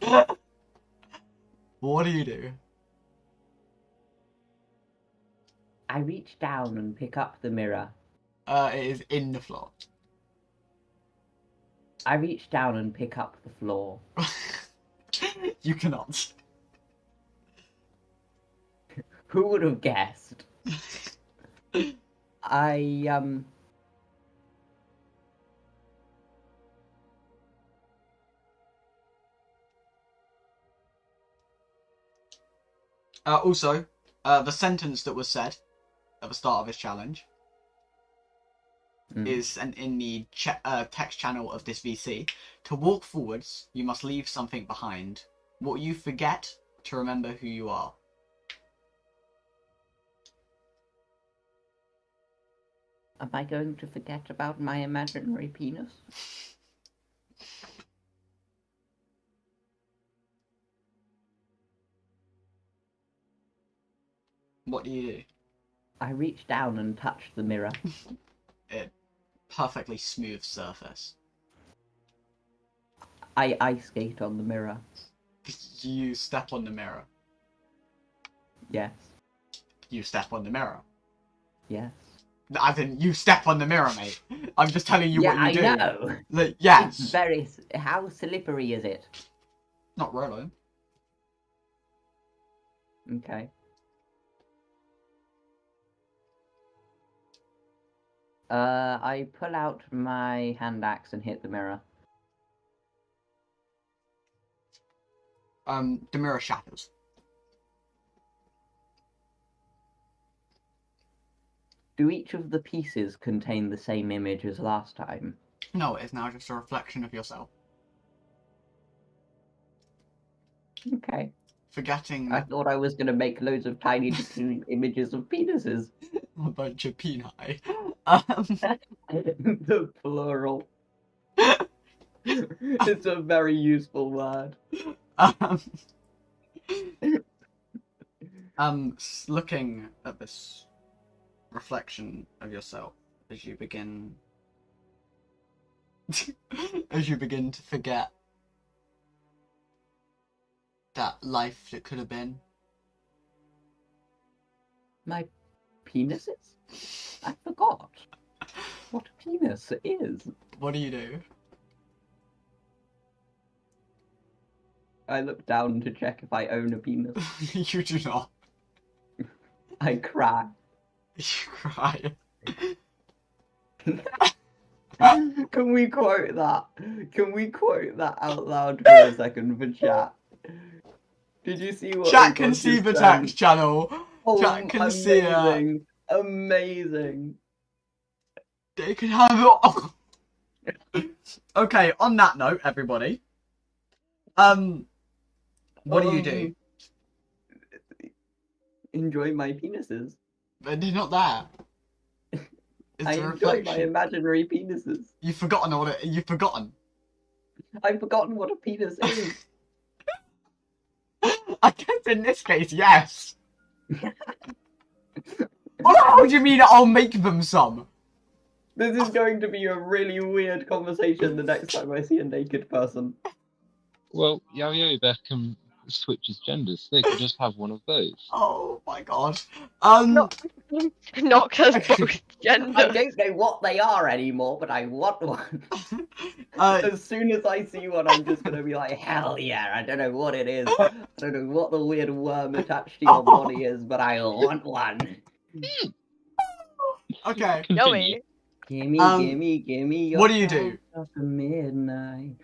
What do you do? I reach down and pick up the mirror. It is in the floor. I reach down and pick up the floor. You cannot. Who would have guessed? Also, the sentence that was said at the start of this challenge is in the text channel of this VC. To walk forwards, you must leave something behind. What you forget to remember who you are. Am I going to forget about my imaginary penis? What do you do? I reach down and touch the mirror. Perfectly smooth surface. I ice skate on the mirror. You step on the mirror. Yes. You step on the mirror. Yes. As in, you step on the mirror, mate. I'm just telling you Yeah, what you do. I know. Like, yes. It's very... How slippery is it? Not really. Okay. I pull out my hand axe and hit the mirror. The mirror shatters. Do each of the pieces contain the same image as last time? No, it is now just a reflection of yourself. Okay. Forgetting I thought I was going to make loads of tiny images of penises. a bunch of peni. The plural. It's a very useful word. looking at this reflection of yourself as you begin to forget that life that could have been. My penises? I forgot what a penis is. What do you do? I look down to check if I own a penis. You do not. I cry. You cry. Can we quote that? Can we quote that out loud for a second for chat? Did you see what Chat can see the text channel. Oh, Chat can see it. amazing. Amazing. They can have it. Okay, on that note, everybody. What do you do? Enjoy my penises. They're not there. It's I a enjoy my reflection. imaginary penises. You've forgotten all it. You've forgotten. I've forgotten what a penis is. I guess in this case, yes. What do you mean I'll make them some? This is going to be a really weird conversation the next time I see a naked person. Well, Yaoyobeth can switch his genders. They can just have one of those. Oh my god. Not because both genders. I don't know what they are anymore, but I want one. As soon as I see one, I'm just gonna be like, hell yeah, I don't know what it is. I don't know what the weird worm attached to your body is, but I want one. Okay. Yummy. Gimme your What do you do? after midnight.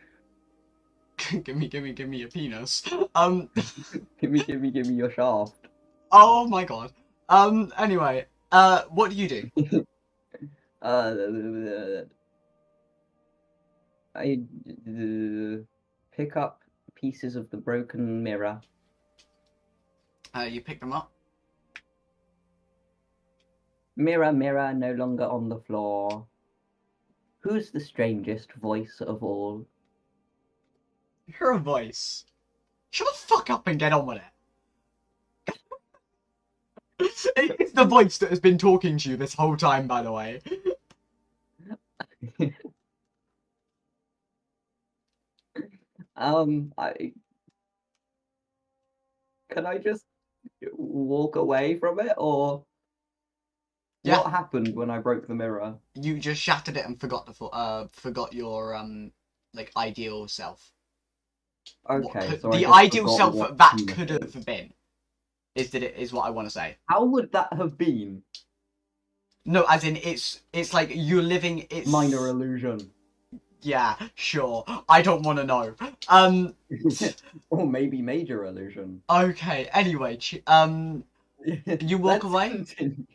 give me a penis. Gimme your shaft. Oh my god. Anyway, what do you do? I pick up pieces of the broken mirror. You pick them up. Mirror, mirror, no longer on the floor. Who's the strangest voice of all? You're a voice. Shut the fuck up and get on with it. It's the voice that has been talking to you this whole time, by the way. Can I just walk away from it, or Yeah. what happened when I broke the mirror? You just shattered it and forgot your like ideal self. Okay, so the I just ideal forgot self what that penis could is. have been is what I want to say. How would that have been? No, as in it's like you're living. It's Minor illusion. Yeah, sure. I don't want to know. Or maybe major illusion. Okay. Anyway, you walk Let's away. continue.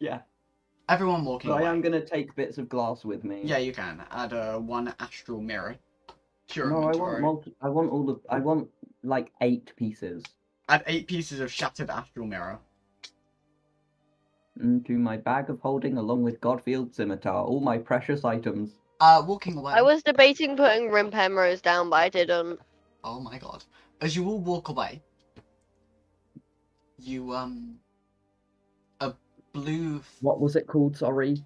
Yeah, Everyone walking but away. I am gonna take bits of glass with me. Yeah, you can add one astral mirror to your No, inventory. I want like 8 pieces. Add 8 pieces of shattered astral mirror. Into my bag of holding, along with Godfield's scimitar, all my precious items. Walking away. I was debating putting rim emeralds down, but I didn't. Oh my god. As you all walk away, you a blue What was it called? Sorry.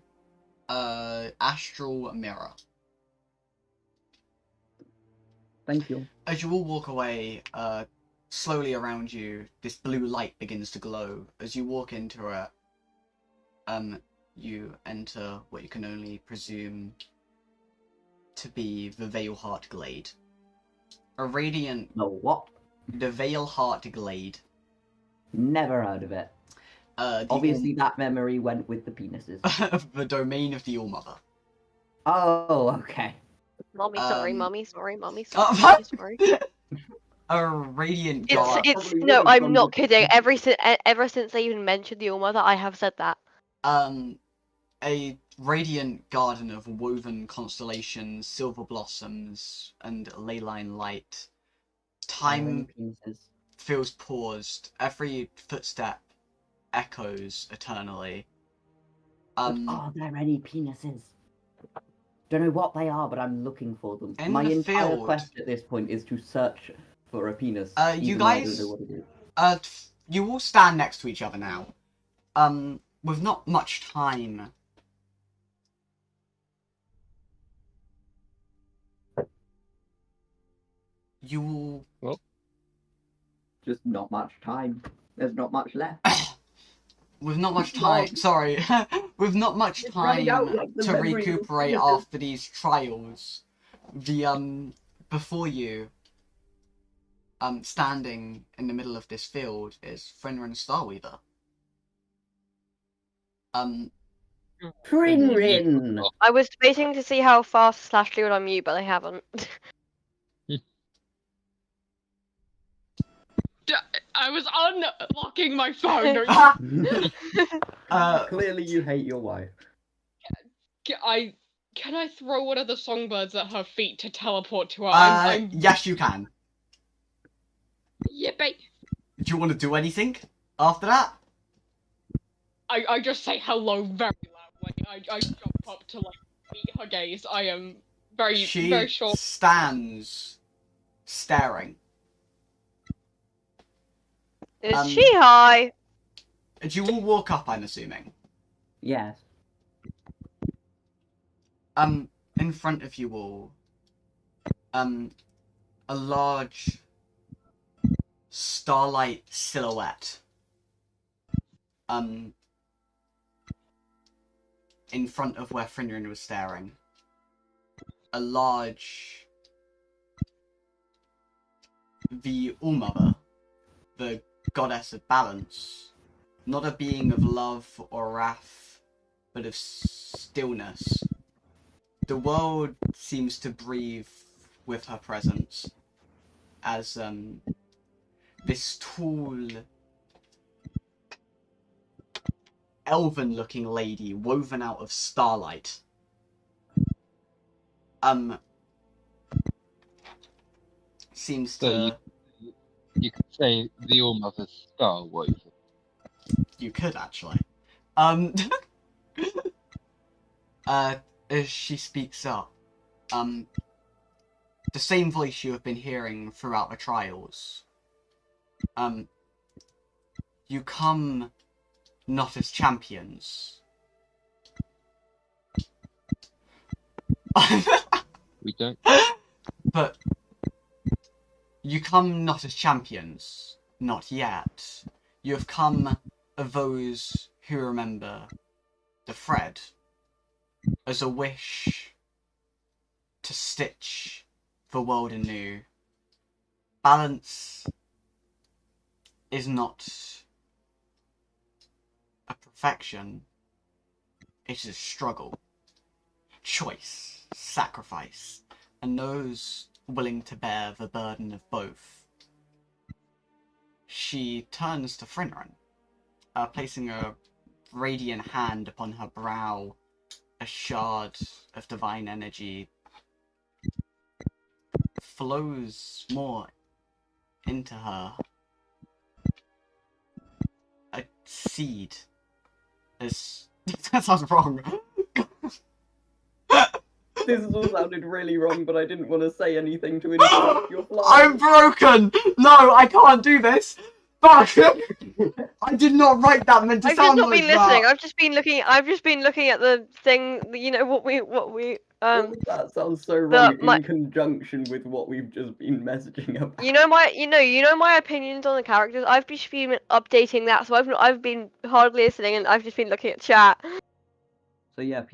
astral mirror. Thank you. As you all walk away, slowly around you, this blue light begins to glow. As you walk into it, you enter what you can only presume to be the Veilheart Glade. A radiant... No, what? The Veilheart Glade. Never heard of it. Obviously, that memory went with the penises. The domain of the All-Mother. Oh, okay. Mommy, sorry, mommy, sorry, mommy, Oh, sorry, sorry. A radiant god. It's Probably no, wouldn't I'm come not with- kidding. Ever since they even mentioned the All Mother, I have said that. A radiant garden of woven constellations, silver blossoms, and ley line light. Time Penises. feels paused. Every footstep echoes eternally. But are there any penises? Don't know what they are, but I'm looking for them. In My the entire field. quest at this point is to search for a penis. You even though I don't guys- know what it is. you all stand next to each other now. With not much time. You all... Well, Just not much time. There's not much left. with not much time... Sorry. with not much It's running out time like the to memory of recuperate Jesus. after these trials, the, before you, standing in the middle of this field is Fenrir Starweaver. Prinrin! I was waiting to see how fast /Leo would unmute, but they haven't. I was unlocking my phone. Don't you... Clearly you hate your wife. Can I throw one of the songbirds at her feet to teleport to her? Yes, you can. Yippee! Do you want to do anything after that? I just say hello very loudly. I jump up to like meet her gaze. I am very She short. stands staring. Is she high? Do you all walk up, I'm assuming? Yes. In front of you all, a large starlight silhouette, in front of where Frinrin was staring. A large... The All-Mother, the goddess of balance, not a being of love or wrath, but of stillness. The world seems to breathe with her presence, as this tall, elven-looking lady woven out of starlight seems So to... you could say the All-Mother's star woven. You could, actually. As she speaks up, the same voice you have been hearing throughout the trials. You come not as champions. We don't. But you come not as champions, not yet. You have come of those who remember the thread as a wish to stitch the world anew. Balance is not a perfection, it is a struggle, choice, sacrifice, and those willing to bear the burden of both. She turns to Frinrin, placing a radiant hand upon her brow. A shard of divine energy flows more into her. A seed. That sounds wrong. This all sounded really wrong, but I didn't want to say anything to interrupt your flow. I'm broken! No, I can't do this! Fuck! I did not write that meant to I've just sound not like been listening. that. I've just been looking at the thing. You know what we All of that sounds so wrong my- in conjunction with what we've just been messaging about. You know my opinions on the characters. I've just been updating that, so I've been hardly listening, and I've just been looking at chat. So yeah,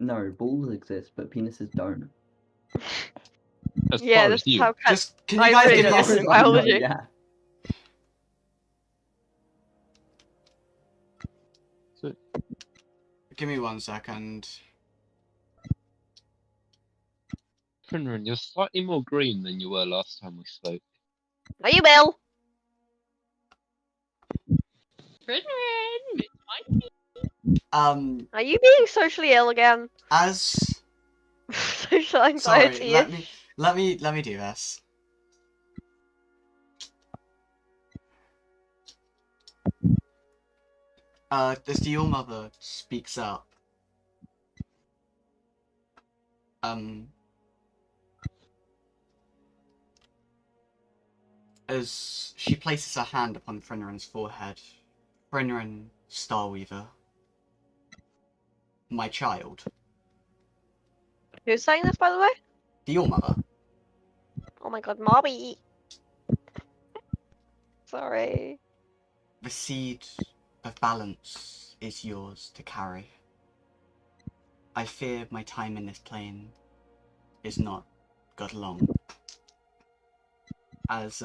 no, balls exist, but penises don't. As Yeah, far that's as you. how Just, can I you guys really give me don't a listen second? to biology. Yeah. So, Give me 1 second. Finran, you're slightly more green than you were last time we spoke. Are you Bill? Frinrin! Are you being socially ill again? As... Social Sorry, anxiety. let me do this. As the All-Mother speaks up, As she places her hand upon Frinrin's forehead, Frinrin Starweaver, my child, Who's saying this, by the way? the All-Mother, Oh my god, Mobby. Sorry. the seed of balance is yours to carry. I fear my time in this plane is not got long. As,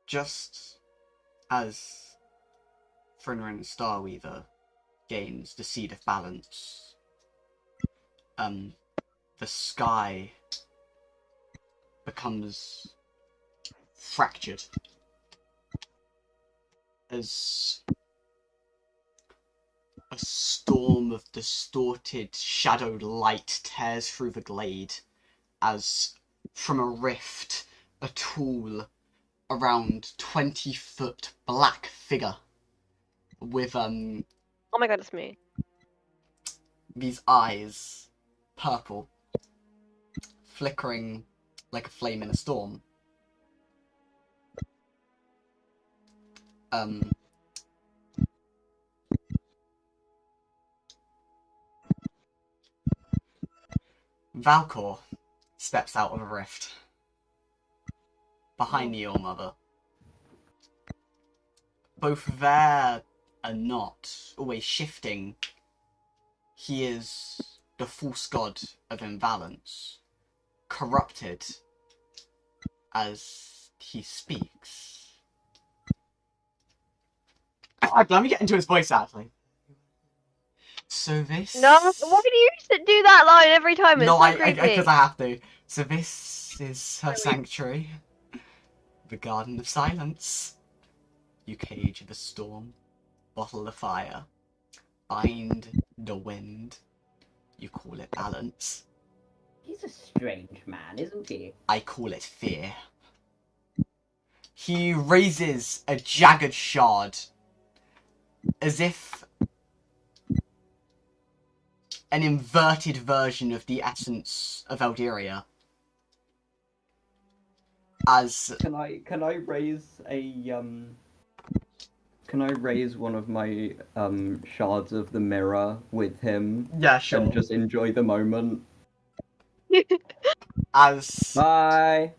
just as Frinrin Starweaver gains the seed of balance, the sky becomes fractured as a storm of distorted, shadowed light tears through the glade, as from a rift, a tall, around 20-foot black figure with Oh my god, it's me. these eyes, purple, flickering like a flame in a storm. Valcor steps out of a rift behind the All-Mother. Both there and not, always shifting, he is the false god of imbalance, corrupted as he speaks. Let me get into his voice, actually. So this... No, why do you do that line every time? It's no, so creepy. because I have to. So this is her sanctuary. The Garden of Silence. You cage the storm. Bottle the fire. Bind the wind. You call it balance. He's a strange man, isn't he? I call it fear. He raises a jagged shard, as if an inverted version of the essence of Elderia. As Can I raise one of my shards of the mirror with him? yeah, sure. And just enjoy the moment. As Bye.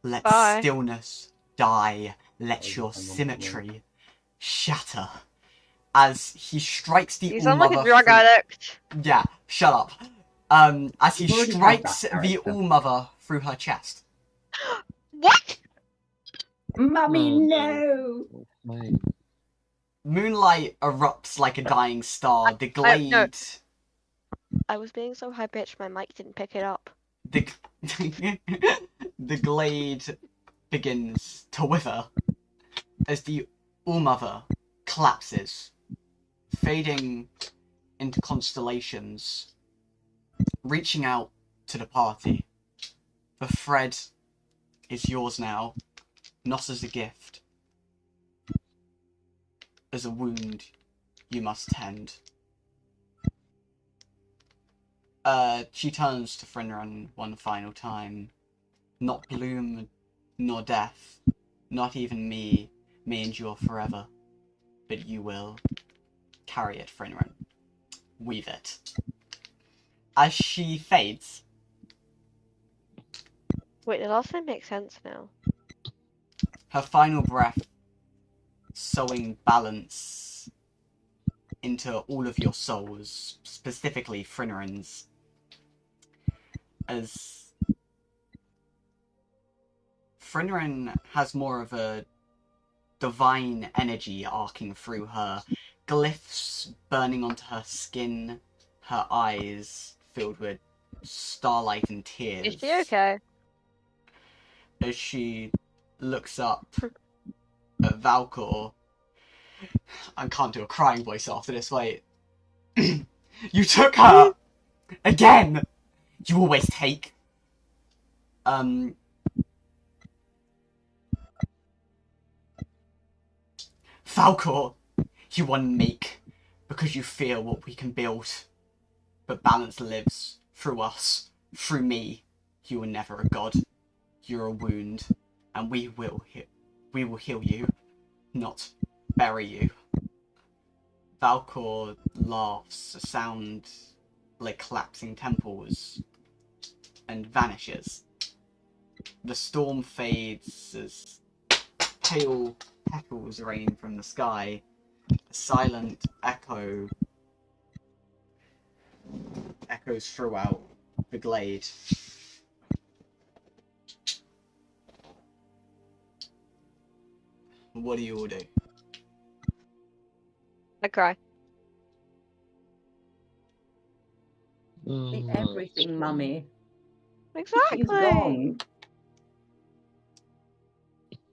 let Bye. stillness die, let Oh, your I'm on symmetry shatter. As he strikes the You sound like a All-Mother drug through- addict. Yeah, shut up. As he You've already had strikes that the character. All-Mother through her chest. What? Mummy, Oh, no! Flame. Moonlight erupts like a dying star. The glade... no. I was being so high pitched, my mic didn't pick it up. The, the glade begins to wither as the All-Mother collapses, fading into constellations, reaching out to the party. The thread is yours now, not as a gift, as a wound you must tend. She turns to Frinrin one final time. Not bloom, nor death, not even me, may endure forever, but you will. Carry it, Frinrin. Weave it. As she fades... Wait, the last name makes sense now. her final breath sowing balance into all of your souls, specifically Frinrin's, as Frinrin has more of a divine energy arcing through her, glyphs burning onto her skin, her eyes filled with starlight and tears. Is she okay? As she looks up at Valcor. I can't do a crying voice after this, wait. You took her! Again! You always take. Valcor, you want to make because you fear what we can build. But balance lives through us, through me, You were never a god. You're a wound, and we will heal you, not bury you. Valkor laughs, a sound like collapsing temples, and vanishes. The storm fades as pale petals rain from the sky. A silent echo echoes throughout the glade. What do you all do? I cry. See Oh, everything, mummy. Exactly. She's gone.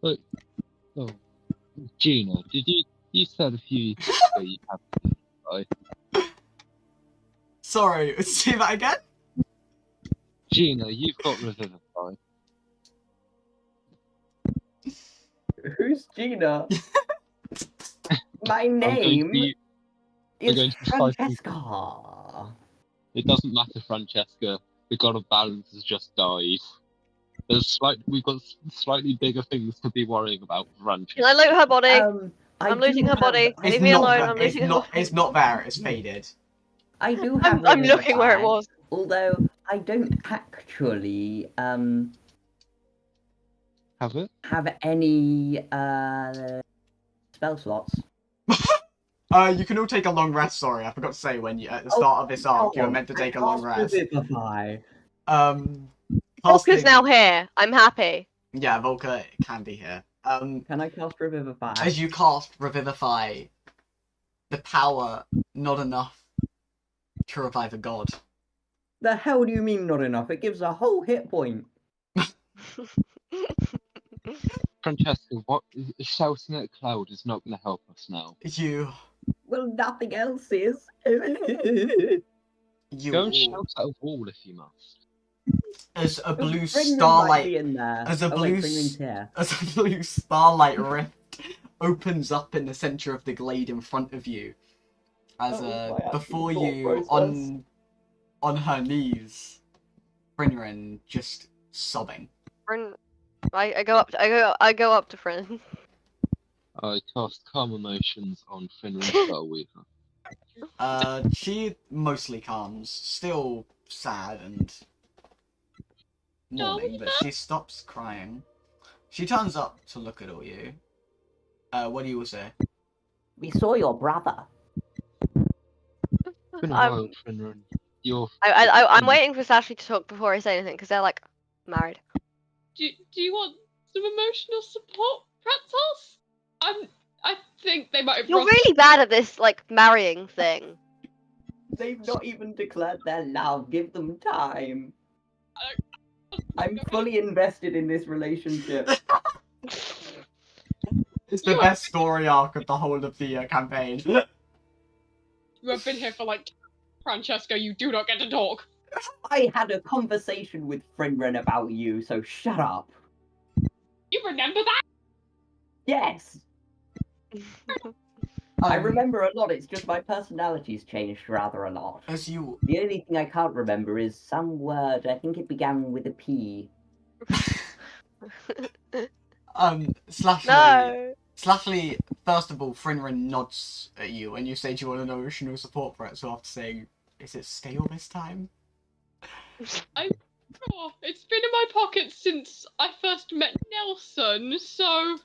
But, oh, Gina, you said a few years ago you had to die. Sorry, say that again? Gina, you've got Revivify. Who's Gina? My I'm going to name be, is going to be fighting- Francesca. It doesn't matter, Francesca. The god of balance has just died. We've got slightly bigger things to be worrying about, Can Francesca. I loot her body? I'm do losing her have- body. I Leave do me alone. have- I'm losing her body. It's not there, it's faded. I do have. I'm looking where it Revivify, was. Although I don't actually Have it? have any spell slots. You can all take a long rest, sorry, I forgot to say when you, at the start of this arc, you were meant to take a long rest. Revivify. Volker's now here. I'm happy. Yeah, Volker can be here. Can I cast Revivify? As you cast Revivify, the power, not enough to revive a god. The hell do you mean not enough? It gives a whole hit point. Francesca, what shouting at a cloud is not going to help us now. Well, nothing else is. Go and shout at a wall if you must. As a blue Might be starlight, in there. as a Oh, wait, blue, Fringrin's here. as a blue starlight rift opens up in the center of the glade in front of you. As That was my actual before thought you, process. on her knees, Brynrin just sobbing. I go up to friend. I cast Calm Emotions on Finran Spellweaver. She mostly calms, still sad and mourning, but she stops crying. She turns up to look at all you. What do you all say? We saw your brother. Been a while, Finran. I'm waiting for Sashley to talk before I say anything because they're like married. Do you want some emotional support, Pretzels? I think they might have. You're really bad at this like marrying thing. They've not even declared their love. Give them time. I'm fully invested in this relationship. It's the best story arc of the whole of the campaign. You have been here for like Francesca. You do not get to talk. I had a conversation with Fringrin about you, so shut up. You remember that? Yes, I remember a lot. It's just my personality's changed rather a lot. As you, The only thing I can't remember is some word. I think it began with a P. Slashly. No. Slashly, first of all, Frinrin nods at you and you say, do you want an emotional support for it? So after saying, is it stale this time? Oh, it's been in my pocket since I first met Nelson, so...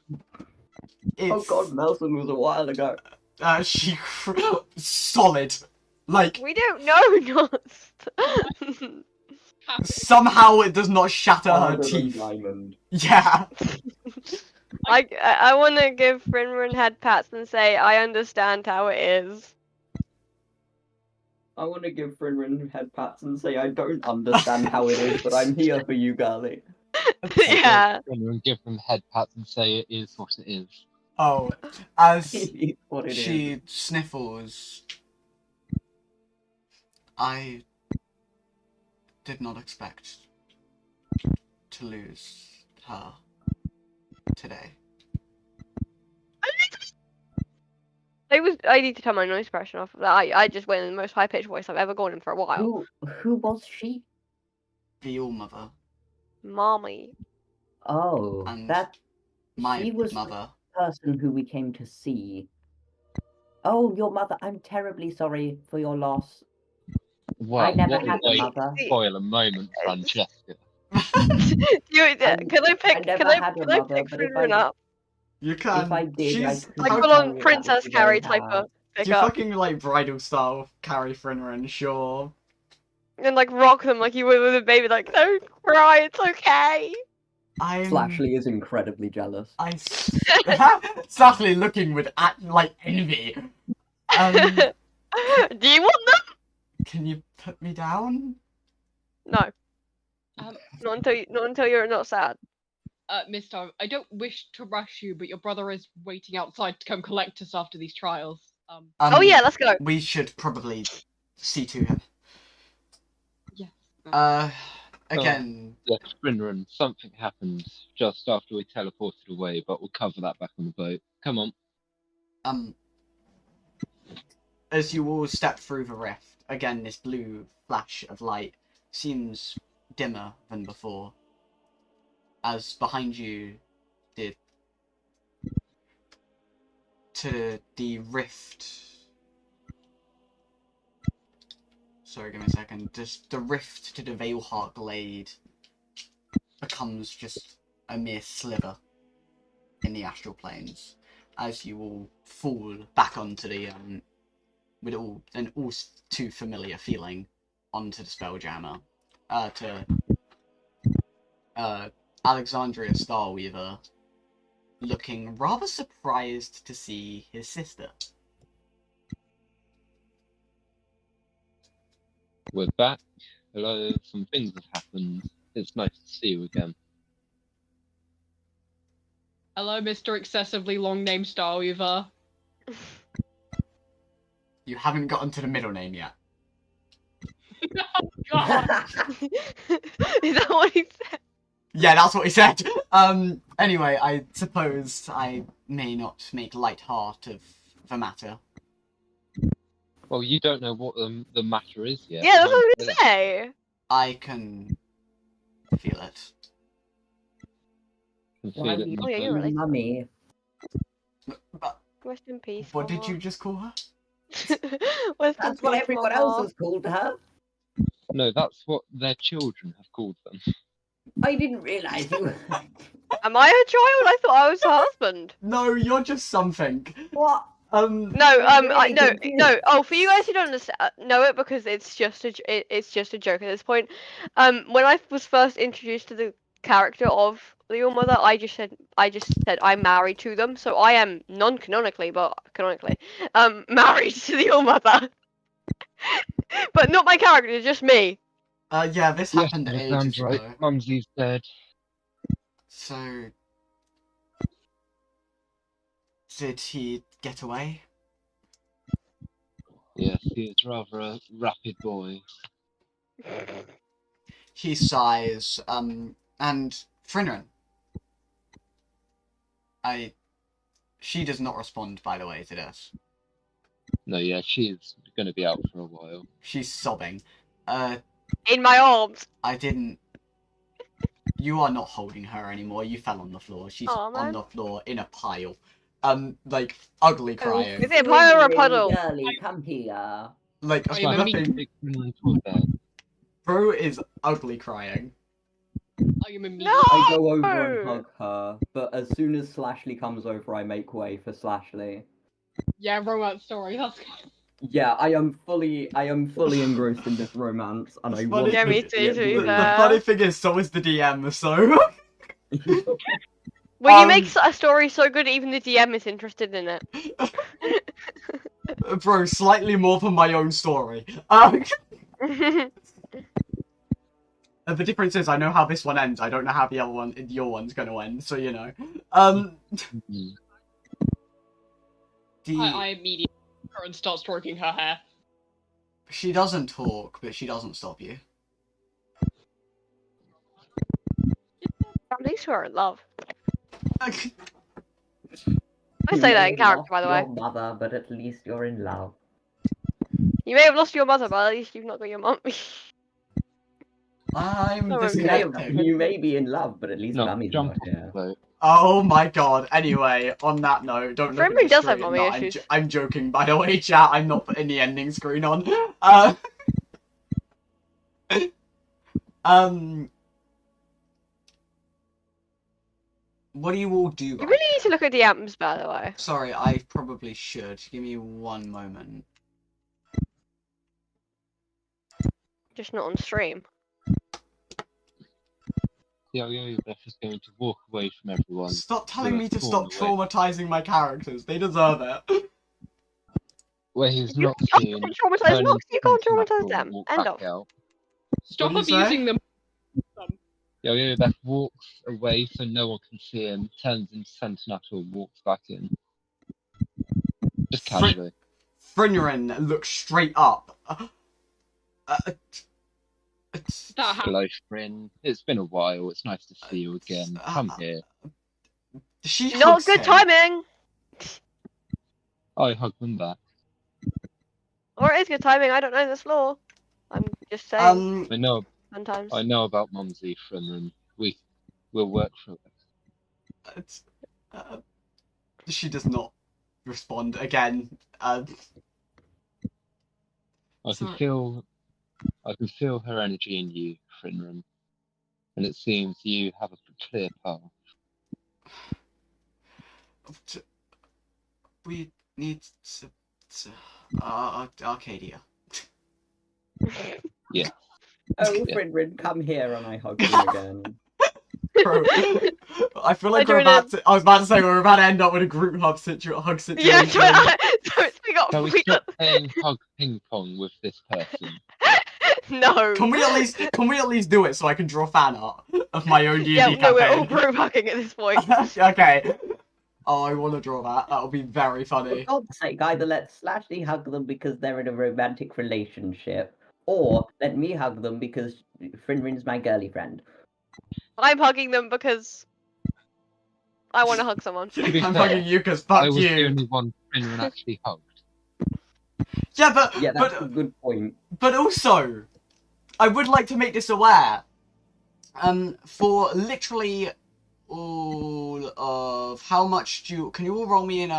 Oh god, Nelson was a while ago. Solid. Like, We don't know, not. somehow it does not shatter her Harder than teeth. diamond. Yeah. I want to give Frinrin head pats and say I understand how it is. I want to give Frinrin head pats and say I don't understand how it is, but I'm here for you, girlie. Yeah. And give them head pats and say it is what it is. Oh, as It is what it is. she sniffles, I did not expect to lose her today. I need to turn my noise suppression off. I just went in the most high pitched voice I've ever gone in for a while. Who was she? The All-Mother. mommy. Oh, And that my she was mother. the person who we came to see. Oh, your mother. I'm terribly sorry for your loss. Well, never what had a a way mother. to spoil a moment, Francesca. Can I pick? never Can I? had a Can I mother, pick but if Finneran I up? You can. if I did, I She's could Like tell full you on that Princess would be very Carrie type hard. of pick you up, fucking like bridal style carry Finneran, sure. and like rock them like you would with a baby. Like, don't cry, it's okay. Slashley is incredibly jealous. Slashley looking with like envy. Do you want them? Can you put me down? No. Not until you're not sad. Mister, I don't wish to rush you, but your brother is waiting outside to come collect us after these trials. Oh yeah, let's go. We should probably see to him. Yes. Again. Yes, Finneran, something happened just after we teleported away, but we'll cover that back on the boat. Come on. As you all step through the rift, again this blue flash of light seems dimmer than before. As behind you, the rift. Sorry, give me a second. Just the rift to the Veilheart Glade becomes just a mere sliver in the astral planes, as you all fall back onto the with an all too familiar feeling onto the Spelljammer, to Alexandria Starweaver, looking rather surprised to see his sister. We're back. Hello, some things have happened. It's nice to see you again. Hello, Mr. Excessively Long Name Starweaver. You haven't gotten to the middle name yet. Oh, God. Is that what he said? Yeah, that's what he said. Anyway, I suppose I may not make light heart of the matter. Well, you don't know what the matter is yet. Yeah, that's what I was gonna say. I can feel it. Why do you Oh, yeah, you're right. mummy? But Rest in peace. what did you just call her? Rest That's in what peace, everyone Mama. else has called her. No, that's what their children have called them. I didn't realise you. Am I her child? I thought I was her husband. No, you're just something. What? No, really no. confused. Oh, for you guys who don't understand, know it because it's just a joke at this point. When I was first introduced to the character of the Your Mother, I just said I'm married to them, so I am non-canonically, but canonically, married to the Your Mother. But not my character, just me. Yeah, this happened ages right. ago. Mumsy's dead. So, did he get away? Yes, he is rather a rapid boy. He sighs, and Finneran. She does not respond, by the way, to this. No, yeah, she's going to be out for a while. She's sobbing. In my arms. I didn't... You are not holding her anymore. You fell on the floor. She's on the floor in a pile. Like, ugly crying. Is it a pile or a Really puddle? girly, come here. Like, Oh, you mean nothing... Bro is ugly crying. I am immediately. No! I go over and hug her, but as soon as Slashley comes over, I make way for Slashley. Yeah, romance story. That's good. Yeah, I am fully engrossed in this romance, and I want Yeah, to me see too, it too, through. The funny thing is, so is the DM, so... When you make a story so good, even the DM is interested in it. Bro, slightly more than my own story. The difference is I know how this one ends. I don't know how the other one, your one's going to end. So you know. I immediately her and start stroking her hair. She doesn't talk, but she doesn't stop you. At least we're in love. Uh, I say that in character, lost by the way. your mother, but at least you're in love. You may have lost your mother, but at least you've not got your mum. I'm Oh, okay. disconnecting. You may be in love, but at least No, Mummy's jump not off here. the boat. Oh my god. Anyway, on that note, don't look at Frenry the does have screen. mommy No, issues. I'm joking, by the way, chat. I'm not putting the ending screen on. What do you all do? You Right really need to look at the amps, by the way. Sorry, I probably should. Give me one moment. Just not on stream. Yo, Beth is going to walk away from everyone. Stop telling to me to form stop away. traumatizing my characters. They deserve it. Where he's You not can't seen. traumatize turn Nox, you can't into traumatize Knuckle, them. walk End back of. out. Stop What do you abusing say? them. Yo, Beth walks away so no one can see him, turns into Sentinel, walks back in. Just casually. Frinrin looks straight up. That happened. Hello, friend. It's been a while. It's nice to see you again. Come here. She Not hugs good him. timing! I hug them back. Or it is good timing, I don't know this law. I'm just saying, sometimes. I know about Mumsy from we'll work through it. She does not respond again. I can feel her energy in you, Frinrin, and it seems you have a clear path. We need to Arcadia. Yeah. Oh, Yeah. Frinrin, come here, and I hug you again. Bro, I feel like I I was about to say we're about to end up with a group hug situation. Yeah, we got. Shall we stop playing hug ping pong with this person? No. Can we at least do it so I can draw fan art of my own D&D Yeah, no, we're all campaign? group hugging at this point. Okay. Oh, I want to draw that. That'll be very funny. For God's sake, either let Slashy hug them because they're in a romantic relationship, or let me hug them because Frinrin's my girly friend. I'm hugging them because I want to hug someone. To be I'm fair, hugging you because I fuck was the you. only one Frinrin actually hugged. Yeah, but Yeah, that's a good point. But also, I would like to make this aware. For literally all of how much can you all roll me in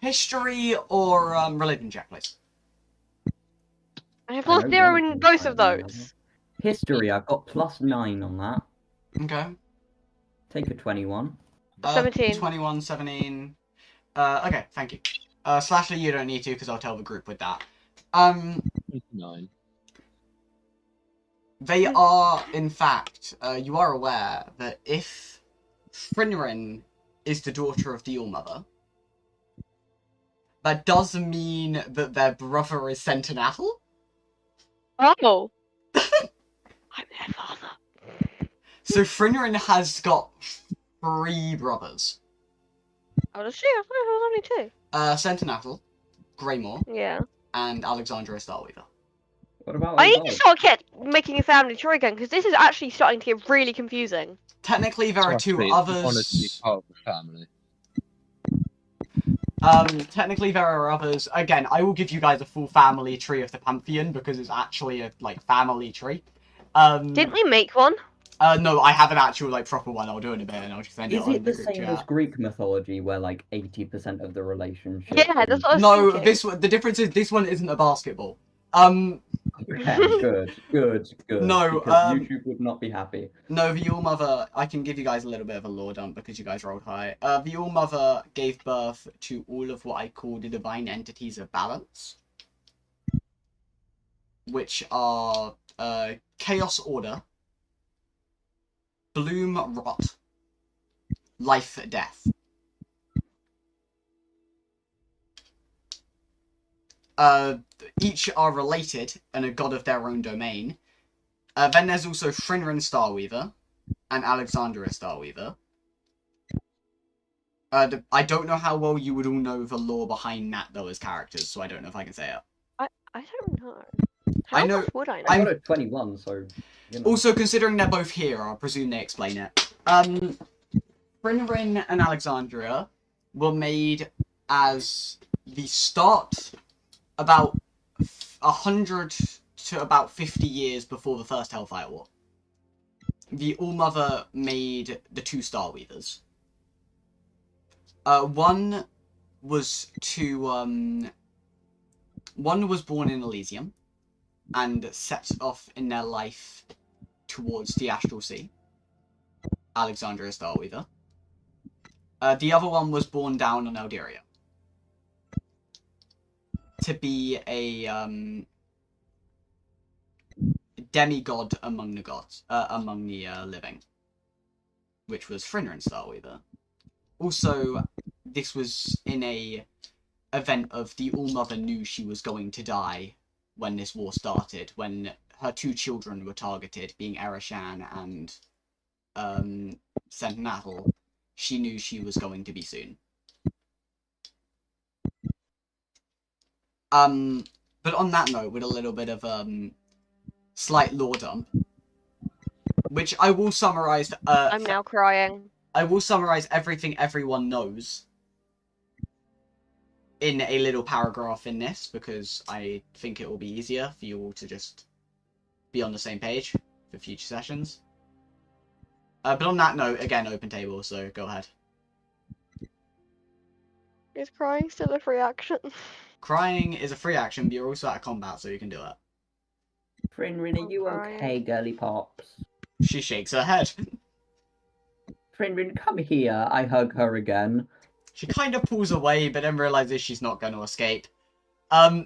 history or religion check, please? I have I lost don't 0 want in to both try of that. those. History, I've got +9 on that. Okay. Take a 21. 17. 21, 17. Okay, thank you. Slasher, you don't need to because I'll tell the group with that. 9. They are, in fact, you are aware that if Frinrin is the daughter of the All-Mother, that does mean that their brother is Sentinel. Oh. I'm their father. So Frinrin has got 3 brothers. Oh, does she? I thought it was only 2. Sentinel, Greymore, Yeah. and Alexandra Starweaver. What about I need Ozai? to start making a family tree again, because this is actually starting to get really confusing. Technically, there are 2 Honestly, others. part of the family. Technically there are others. Again, I will give you guys a full family tree of the Pantheon because it's actually a family tree. Didn't we make one? No, I have an actual proper one. I'll do it in a bit, and I'll just send it Is on it the group same as chat. Greek mythology, where 80% of the relationship? Yeah, that's what I was No, thinking. the difference is this one isn't a basketball. Okay, good. No, because YouTube would not be happy. No, the All-Mother, I can give you guys a little bit of a lore dump because you guys rolled high. The All-Mother gave birth to all of what I call the divine entities of balance, which are Chaos Order, Bloom Rot, Life Death. Each are related and a god of their own domain. Then there's also Frinrin Starweaver and Alexandra Starweaver. I don't know how well you would all know the lore behind that, though, as characters, so I don't know if I can say it. I don't know. I How know- much would I know? I got a 21, so... You know. Also, considering they're both here, I'll presume they explain it. Frinrin and Alexandria were made as the start about 100 to about 50 years before the first Hellfire War. The All-Mother made the 2 Starweavers. One was born in Elysium and set off in their life towards the Astral Sea. Alexandria Starweaver. The other one was born down on Elderia to be a demigod among the gods, among the living, which was Frinrin Starweaver. Also, this was in a event of the All-Mother knew she was going to die when this war started, when her 2 children were targeted, being Erishan and Sentinel. She knew she was going to be soon. But on that note, with a little bit of slight lore dump, which I will summarize. I'm now crying. I will summarize everything everyone knows in a little paragraph in this, because I think it will be easier for you all to just be on the same page for future sessions. But on that note, again, open table, so go ahead. Is crying still a free action? Crying is a free action, but you're also out of combat, so you can do it. Frinrin, are you okay, girly pops? She shakes her head. Frinrin, come here. I hug her again. She kind of pulls away, but then realizes she's not going to escape. I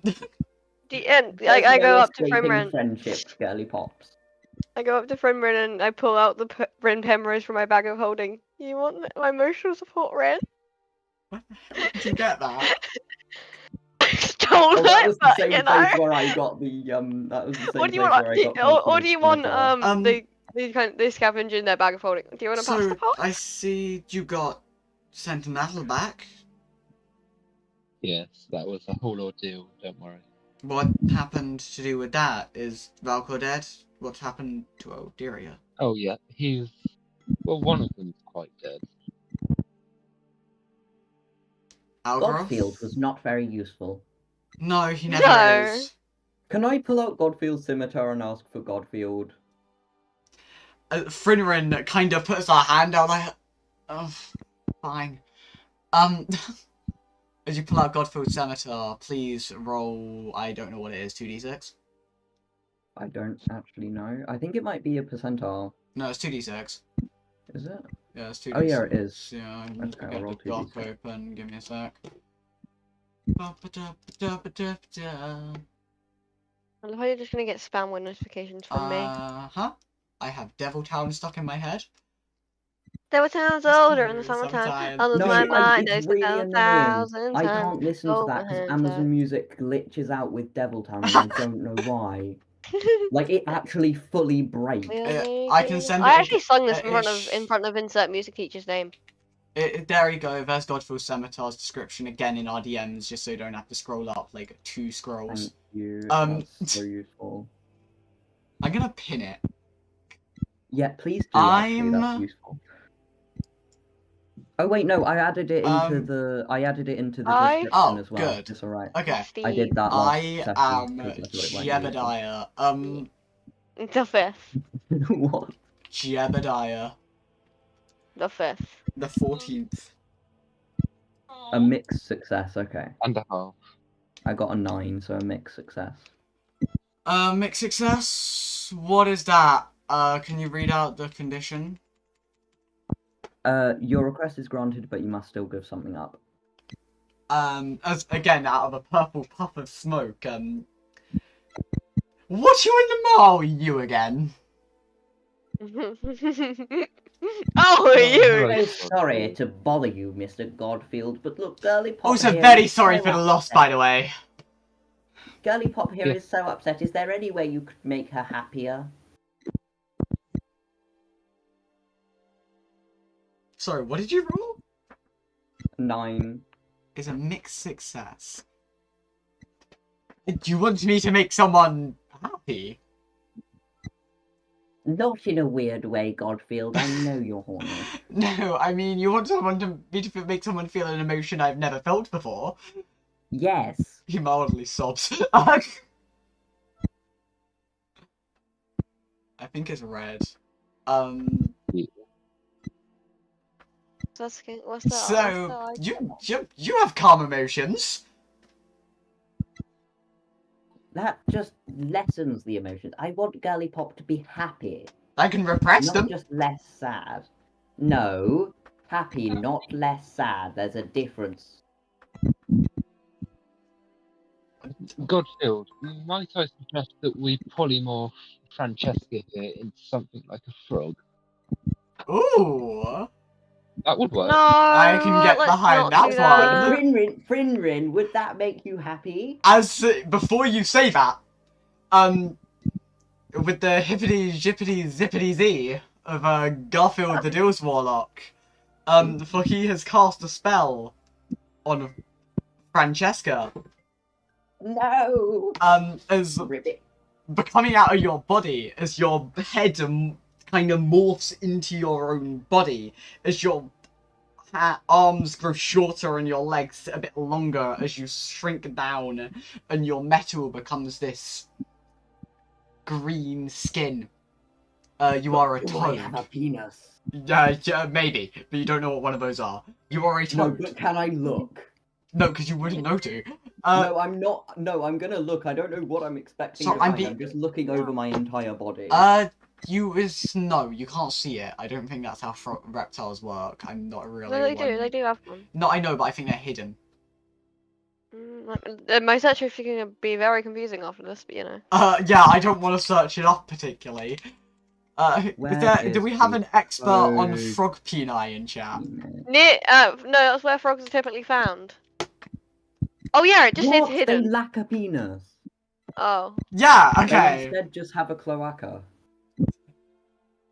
go up to Frinrin. Friendship, girly pops. I go up to Frinrin and I pull out the Rin Primrose from my bag of holding. You want my emotional support, Rin? Where did you get that? Stole that was the same you place know? where I got the That was the same What do you place want? where I got Or do you want the they scavenge in their bag of holding? Do you want to pass So, the pot? I see you got Sentinel back. Yes, that was a whole ordeal, don't worry. What happened to do with that? Is Valkor dead? What happened to Elderia? Oh yeah, well, one of them's quite dead. Algaroth? Godfield was not very useful. No, he never No. is. Can I pull out Godfield's scimitar and ask for Godfield? Frinrin kind of puts her hand out like, oh, fine. As you pull out Godfield's scimitar, please roll, I don't know what it is, 2d6? I don't actually know. I think it might be a percentile. No, it's 2d6. Is it? Yeah, it's 2d6. Oh yeah, it is. Yeah, I'm Okay, just I'll gonna roll get the doc 2d6. open, give me a sec. I love how you're just gonna get spam with notifications from me. Huh? I have Devil Town stuck in my head. There were towns older in the Sometimes. summertime. I lose No, my mind. it's There's really 1,000 I times. can't listen to Hold that my because hands Amazon up. Music glitches out with Devil Town and I don't know why. Like, it actually fully breaks. I can send I it- actually sung this it- in front of insert music teacher's name. There you go, there's Godfield's Scimitar's description again in our DMs, just so you don't have to scroll up like 2 scrolls. Thank you. That's so useful. I'm gonna pin it. Yeah, please do. Actually, that's I'm- useful. Oh wait, no, I added it into the description Oh, as well. good. It's alright. Okay. I did that last I session am because I thought it might be useful. Jebediah. The fifth. What? Jebediah. The fifth. The 14th. A mixed success, okay. And a half. I got a 9, so a mixed success. Mixed success? What is that? Can you read out the condition? Your request is granted, but you must still give something up. As again, out of a purple puff of smoke, what you in the mall, you again? Oh, you! I'm sorry to bother you, Mr. Godfield, but look, Girly Pop Also, here very is sorry so for the loss, upset. by the way. Girly Pop here Yeah. is so upset. Is there any way you could make her happier? Sorry, what did you roll? 9. Is a mixed success. Do you want me to make someone happy? Not in a weird way, Godfield. I know you're horny. No, I mean, you want me to make someone feel an emotion I've never felt before. Yes. He mildly sobs. I think it's red. What's that? So you have calm emotions. That just lessens the emotions. I want Girly Pop to be happy. I can repress Not them. just less sad. No, happy, not less sad. There's a difference. Godfield, might I suggest that we polymorph Francesca here into something like a frog? Ooh. That would work. No, I can get let's behind not that do one. that. Frinrin, would that make you happy? Before you say that, with the hippity jippity zippity z of Garfield the Deals Warlock, for he has cast a spell on Francesca. No. As Ribbit. coming out of your body, as your head kind of morphs into your own body, as your arms grow shorter and your legs a bit longer as you shrink down, and your metal becomes this green skin. You are a Do I toad. have a penis? Yeah, maybe, but you don't know what one of those are. You are a No, toad. but can I look? No, because you wouldn't know to. No, I'm not. No, I'm gonna look. I don't know what I'm expecting So to I'm find. I'm just looking over my entire body. No, you can't see it. I don't think that's how reptiles work. I'm not really. No, they do. They do have one. No, I know, but I think they're hidden. My search is going to be very confusing after this, but you know. Yeah, I don't want to search it up particularly. Do we have an expert on frog peni in chat? No, that's where frogs are typically found. Oh yeah, it just says What? hidden. They lack a penis. Oh. Yeah, They okay. instead just have a cloaca.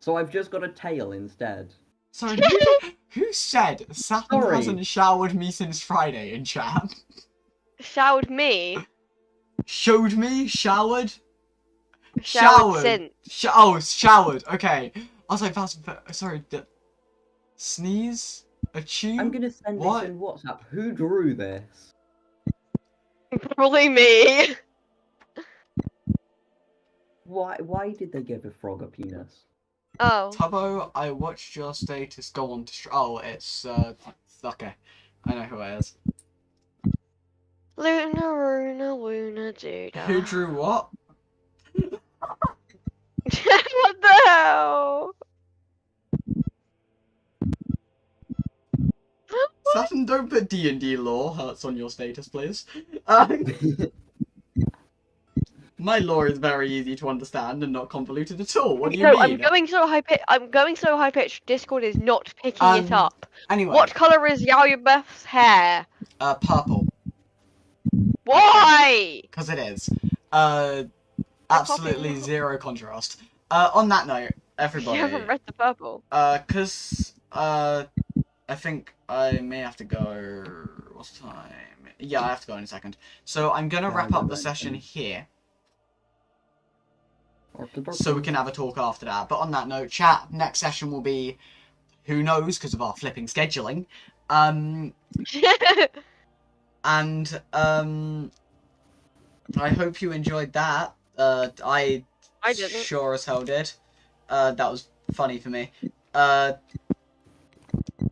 So I've just got a tail instead. Sorry, who said Saturn Sorry. hasn't showered me since Friday in chat? Showered me. Showed me? Showered? Showered since. Showered. Okay. I was like, sorry. Sneeze? A chew? I'm gonna send What? this in WhatsApp. Who drew this? Probably me. Why did they give a frog a penis? Oh. Tubbo, I watched your status go on to it's okay. I know who it is. Luna, Runa, Woona, Duda. Who drew what? What the hell? Saturn, don't put D&D lore hurts on your status, please. My lore is very easy to understand and not convoluted at all. What do you mean? I'm going so high pitched. Discord is not picking it up. Anyway. What color is Yaoyabeth's hair? Purple. Why? Because it is. Absolutely zero contrast. On that note, everybody. You haven't read the purple. Because, I think I may have to go. What's the time? Yeah, I have to go in a second. So I'm gonna wrap up the session here. So we can have a talk after that. But on that note, chat, next session will be, who knows, because of our flipping scheduling. And I hope you enjoyed that. I didn't. Sure as hell did. That was funny for me.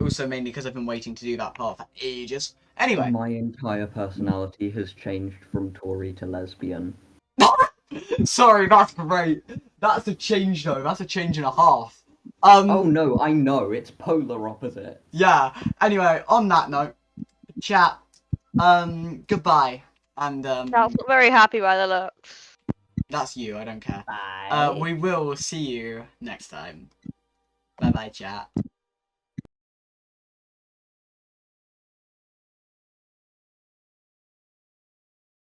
Also mainly because I've been waiting to do that part for ages. Anyway. My entire personality has changed from Tory to lesbian. Sorry, that's great. That's a change though. That's a change and a half. Oh no, I know. It's polar opposite. Yeah. Anyway, on that note, chat. Goodbye. And That's not very happy by the looks. That's you. I don't care. Bye. We will see you next time. Bye bye, chat.